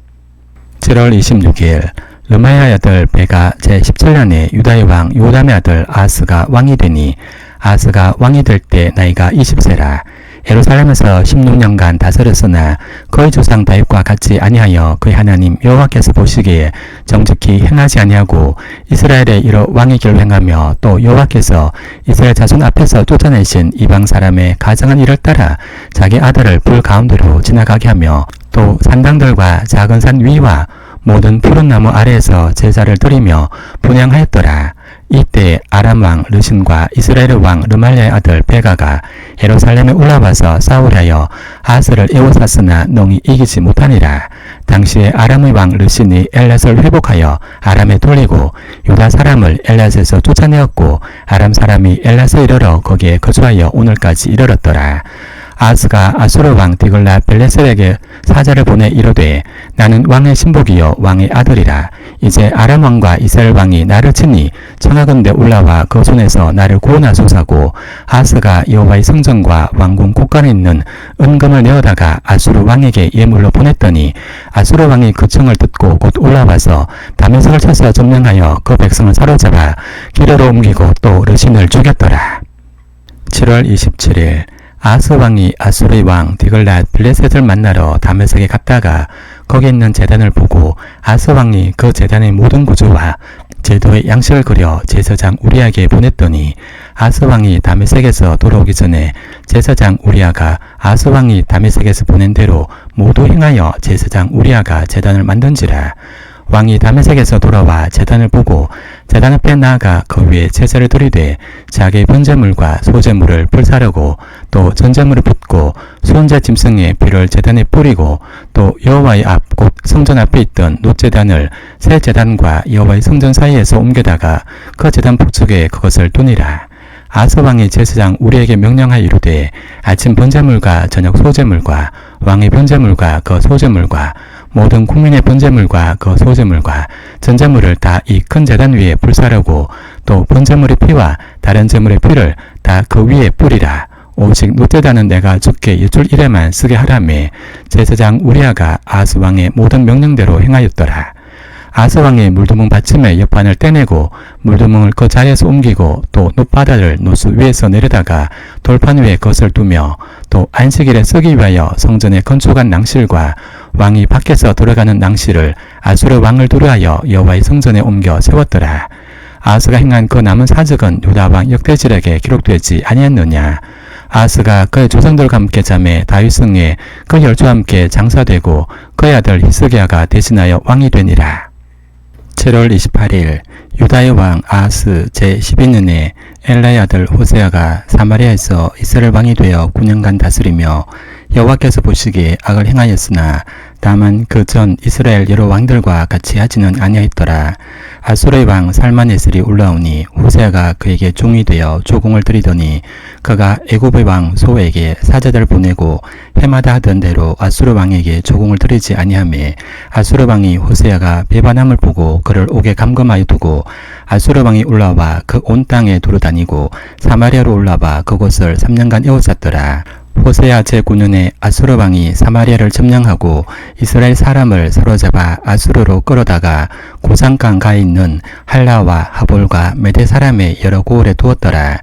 7월 26일 르마야의 아들 베가 제17년에 유다의 왕 요담의 아들 아하스가 왕이 되니 아하스가 왕이 될 때 나이가 20세라. 예루살렘에서 16년간 다스렸으나 그의 조상 다윗과 같이 아니하여 그의 하나님 여호와께서 보시기에 정직히 행하지 아니하고 이스라엘의 이로 왕의 길을 행하며 또 여호와께서 이스라엘 자손 앞에서 쫓아내신 이방 사람의 가정한 일을 따라 자기 아들을 불 가운데로 지나가게 하며 또 산당들과 작은 산 위와 모든 푸른 나무 아래에서 제사를 드리며 분향하였더라. 이때 아람 왕 르신과 이스라엘의 왕 르말리아의 아들 베가가 예루살렘에 올라와서 싸우려 아하스를 에워쌌으나 능히 이기지 못하니라. 당시에 아람의 왕 르신이 엘랏을 회복하여 아람에 돌리고 유다 사람을 엘랏에서 쫓아내었고 아람 사람이 엘랏에 이르러 거기에 거주하여 오늘까지 이르렀더라. 아하스가 아수르 왕 디글랏 빌레셀에게 사자를 보내 이르되 나는 왕의 신복이요 왕의 아들이라. 이제 아람 왕과 이스라엘 왕이 나를 치니 청하건대 올라와 그 손에서 나를 구원하소서고 아하스가 여호와의 성전과 왕궁 곳간에 있는 은금을 내어다가 아수르 왕에게 예물로 보냈더니 아수르 왕이 그 청을 듣고 곧 올라와서 다메섹을 쳐서 점령하여 그 백성을 사로잡아 기르로 옮기고 또 르신을 죽였더라. 7월 27일 아하스 왕이 아수르의 왕 디글랏 빌레셋을 만나러 다메섹에 갔다가 거기 있는 제단을 보고 아하스 왕이 그 제단의 모든 구조와 제도의 양식을 그려 제사장 우리아에게 보냈더니 아하스 왕이 다메섹에서 돌아오기 전에 제사장 우리아가 아하스 왕이 다메섹에서 보낸 대로 모두 행하여 제사장 우리아가 제단을 만든지라. 왕이 다메섹에서 돌아와 제단을 보고 제단 앞에 나아가 그 위에 제사를 드리되 자기의 번제물과 소제물을 불사르고 또 전제물을 붓고 수헌자 짐승의 피를 제단에 뿌리고 또 여호와의 앞 곧 성전 앞에 있던 놋제단을 새 제단과 여호와의 성전 사이에서 옮겨다가 그 제단 북쪽에 그것을 두니라. 아하스 왕이 제사장 우리에게 명령하여 이르되 아침 번제물과 저녁 소제물과 왕의 번제물과 그 소제물과 모든 국민의 번제물과 그 소제물과 전제물을 다 이 큰 제단 위에 불사르고 또 번제물의 피와 다른 제물의 피를 다 그 위에 뿌리라. 오직 놋제단은 내가 주께 일주일 이래만 쓰게 하라매 제사장 우리아가 아하스 왕의 모든 명령대로 행하였더라. 아하스 왕이 물두멍 받침의 옆판을 떼내고 물두멍을 그 자리에서 옮기고 또 놋바다를 놋수 위에서 내려다가 돌판 위에 그것을 두며 또 안식일에 쓰기 위하여 성전에 건축한 낭실과 왕이 밖에서 들어가는 낭실을 아수르 왕을 두려하여 여호와의 성전에 옮겨 세웠더라. 아하스가 행한 그 남은 사적은 유다 왕 역대지략에 기록되지 아니했느냐. 아하스가 그의 조상들과 함께 잠에 다윗성에 그 열조와 함께 장사되고 그의 아들 히스기야가 대신하여 왕이 되니라. 7월 28일 유다의 왕 아하스 제12년에 엘라의 아들 호세아가 사마리아에서 이스라엘 왕이 되어 9년간 다스리며 여호와께서 보시기에 악을 행하였으나 다만 그 전 이스라엘 여러 왕들과 같이 하지는 아니하였더라. 아수르의 왕 살마네셀이 올라오니 호세아가 그에게 종이 되어 조공을 드리더니 그가 애굽의 왕 소에게 사자들을 보내고 해마다 하던 대로 아수르 왕에게 조공을 드리지 아니하매 아수르 왕이 호세아가 배반함을 보고 그를 옥에 감금하여 두고 아수르 왕이 올라와 그 온 땅에 두루다니고 사마리아로 올라와 그곳을 3년간 에워쌌더라. 호세아 제9년에 아수르 왕이 사마리아를 점령하고 이스라엘 사람을 사로잡아 아수르로 끌어다가 고산강 가에 있는 할라와 하볼과 메대 사람의 여러 고을에 두었더라.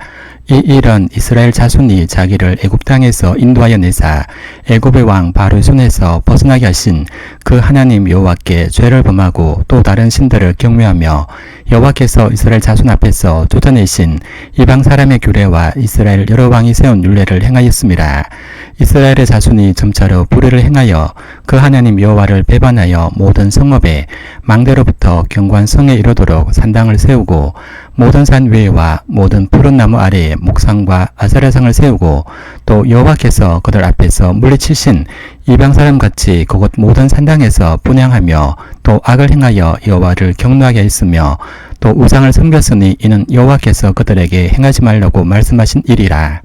이 일은 이스라엘 자손이 자기를 애굽 땅에서 인도하여 내사 애굽의 왕 바로의 손에서 벗어나게 하신 그 하나님 여호와께 죄를 범하고 또 다른 신들을 경외하며 여호와께서 이스라엘 자손 앞에서 쫓아내신 이방 사람의 규례와 이스라엘 여러 왕이 세운 율례를 행하였음이라. 이스라엘의 자손이 점차로 불의를 행하여 그 하나님 여호와를 배반하여 모든 성읍에 망대로부터 견고한 성에 이르도록 산당을 세우고 모든 산 위에와 모든 푸른 나무 아래에 목상과 아사라상을 세우고 또 여호와께서 그들 앞에서 물리치신 이방 사람같이 그곳 모든 산당에서 분향하며 또 악을 행하여 여호와를 경노하게 했으며 또 우상을 섬겼으니 이는 여호와께서 그들에게 행하지 말라고 말씀하신 일이라.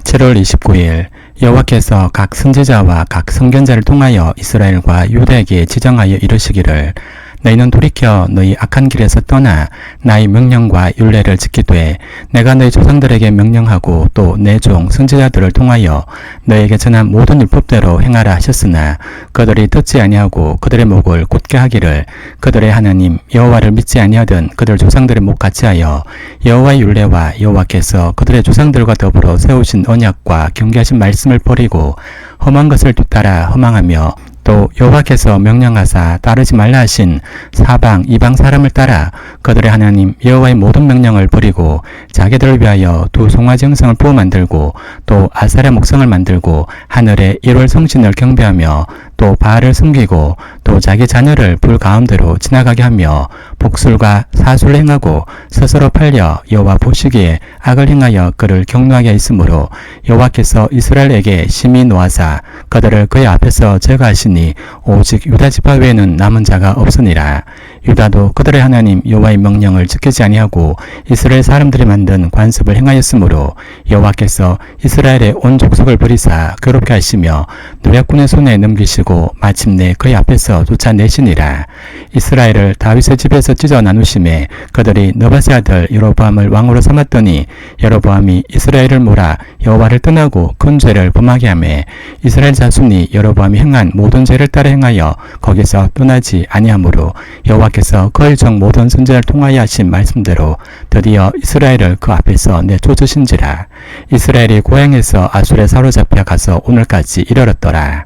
7월 29일 여호와께서 각 선지자와 각 선견자를 통하여 이스라엘과 유다에게 지정하여 이르시기를 너희는 돌이켜 너희 악한 길에서 떠나 나의 명령과 율례를 지키되 내가 너희 조상들에게 명령하고 또 내 종 선지자들을 통하여 너희에게 전한 모든 율법대로 행하라 하셨으나 그들이 듣지 아니하고 그들의 목을 곧게 하기를 그들의 하나님 여호와를 믿지 아니하던 그들 조상들의 목 같이 하여 여호와의 율례와 여호와께서 그들의 조상들과 더불어 세우신 언약과 경계하신 말씀을 버리고 험한 것을 뒤따라 허망하며 또 여호와께서 명령하사 따르지 말라 하신 사방 이방 사람을 따라 그들의 하나님 여호와의 모든 명령을 버리고 자기들을 위하여 두 송아지 형상을 부어 만들고 또 아사랴 목성을 만들고 하늘의 1월 성신을 경배하며 또 바알을 숨기고 또 자기 자녀를 불 가운데로 지나가게 하며 복술과 사술을 행하고 스스로 팔려 여호와 보시기에 악을 행하여 그를 경노하게 했으므로 여호와께서 이스라엘에게 심히 노하사 그들을 그의 앞에서 제거하시니 오직 유다 지파 외에는 남은 자가 없으니라. 유다도 그들의 하나님 여호와의 명령을 지키지 아니하고 이스라엘 사람들이 만든 관습을 행하였으므로 여호와께서 이스라엘의 온 족속을 버리사 괴롭게 하시며 노략군의 손에 넘기시고 마침내 그의 앞에서 쫓아내시니라. 이스라엘을 다윗의 집에서 찢어 나누심에 그들이 느바세 아들 여로보암을 왕으로 삼았더니 여로보암이 이스라엘을 몰아 여호와를 떠나고 큰 죄를 범하게 하매 이스라엘 자손이 여로보암이 행한 모든 죄를 따라 행하여 거기서 떠나지 아니하므로 여호와께서 그의 종 모든 선지자를 통하여 하신 말씀대로 드디어 이스라엘을 그 앞에서 내쫓으신지라. 이스라엘이 고향에서 아술에 사로잡혀 가서 오늘까지 이르렀더라.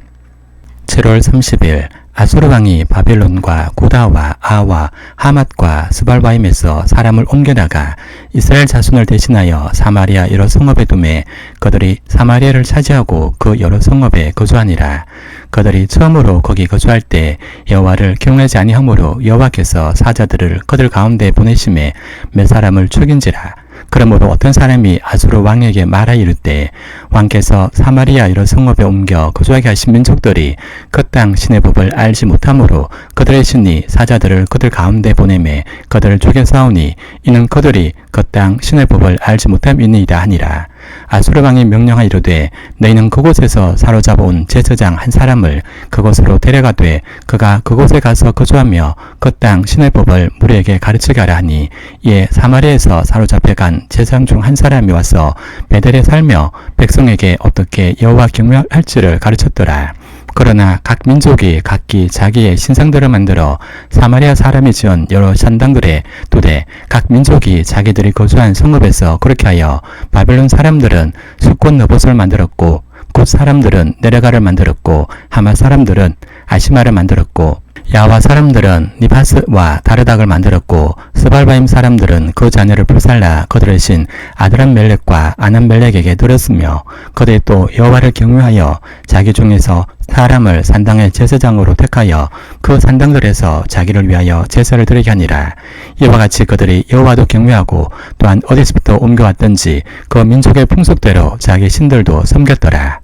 7월 30일 아수르 왕이 바벨론과 구다와 아와 하맛과 스발바임에서 사람을 옮겨다가 이스라엘 자손을 대신하여 사마리아 여러 성읍에 두매 그들이 사마리아를 차지하고 그 여러 성읍에 거주하니라. 그들이 처음으로 거기 거주할 때 여호와를 경외하지 아니하므로 여호와께서 사자들을 그들 가운데 보내심에 몇 사람을 죽인지라. 그러므로 어떤 사람이 아수르 왕에게 말하여 이르되 왕께서 사마리아 여러 성읍에 옮겨 거주하게 하신 민족들이 그 땅 신의 법을 알지 못하므로 그들의 신이 사자들을 그들 가운데 보내매 그들을 죽여 싸우니 이는 그들이 그 땅 신의 법을 알지 못함이니이다 하니라. 아수르 왕이 명령하이르되 너희는 그곳에서 사로잡아온 제사장 한 사람을 그곳으로 데려가되 그가 그곳에 가서 거주하며 그 땅 신의 법을 무리에게 가르치게 하라 하니 이에 사마리아에서 사로잡혀 간 제사장 중 한 사람이 와서 베델에 살며 백성에게 어떻게 여호와 경외할지를 가르쳤더라. 그러나 각 민족이 각기 자기의 신상들을 만들어 사마리아 사람이 지은 여러 산당들에 두되 각 민족이 자기들이 거주한 성읍에서 그렇게 하여 바벨론 사람들은 숫꽃 너봇을 만들었고 굿 사람들은 네레가를 만들었고 하맛 사람들은 아시마를 만들었고 야와 사람들은 니바스와 다르닥을 만들었고 스발바임 사람들은 그 자녀를 불살라 그들의 신 아드람멜렉과 아남멜렉에게 드렸으며 그들이 또 여호와를 경외하여 자기 중에서 사람을 산당의 제사장으로 택하여 그 산당들에서 자기를 위하여 제사를 드리게 하니라. 이와 같이 그들이 여호와도 경외하고 또한 어디서부터 옮겨왔던지 그 민족의 풍속대로 자기 신들도 섬겼더라.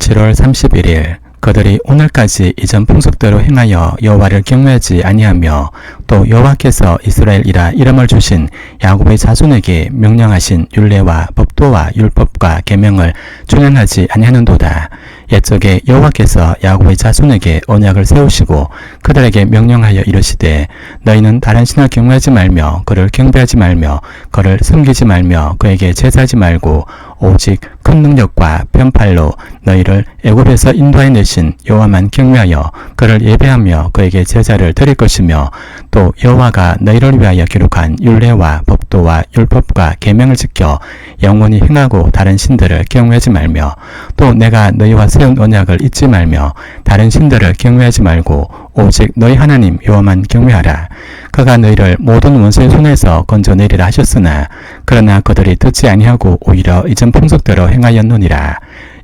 7월 31일 그들이 오늘까지 이전 풍속대로 행하여 여호와를 경외하지 아니하며 또 여호와께서 이스라엘이라 이름을 주신 야곱의 자손에게 명령하신 율례와 법도와 율법과 계명을 준행하지 아니하는도다. 옛적에 여호와께서 야곱의 자손에게 언약을 세우시고 그들에게 명령하여 이르시되 너희는 다른 신을 경외하지 말며 그를 경배하지 말며 그를 섬기지 말며 그에게 제사하지 말고 오직 큰 능력과 편팔로 너희를 애굽에서 인도해 내신 여호와만 경외하여 그를 예배하며 그에게 제사를 드릴 것이며 또 여호와가 너희를 위하여 기록한 율례와 법도와 율법과 계명을 지켜 영원히 행하고 다른 신들을 경외하지 말며 또 내가 너희와 세운 언약을 잊지 말며 다른 신들을 경외하지 말고 오직 너희 하나님 여호와만 경외하라. 그가 너희를 모든 원수의 손에서 건져내리라 하셨으나 그러나 그들이 듣지 아니하고 오히려 이전 풍속대로 행하였느니라.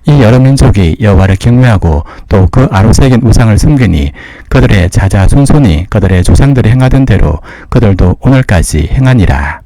이 여러 민족이 여호와를 경외하고 또 그 아로새긴 우상을 섬기니 그들의 자자손손이 그들의 조상들이 행하던 대로 그들도 오늘까지 행하니라.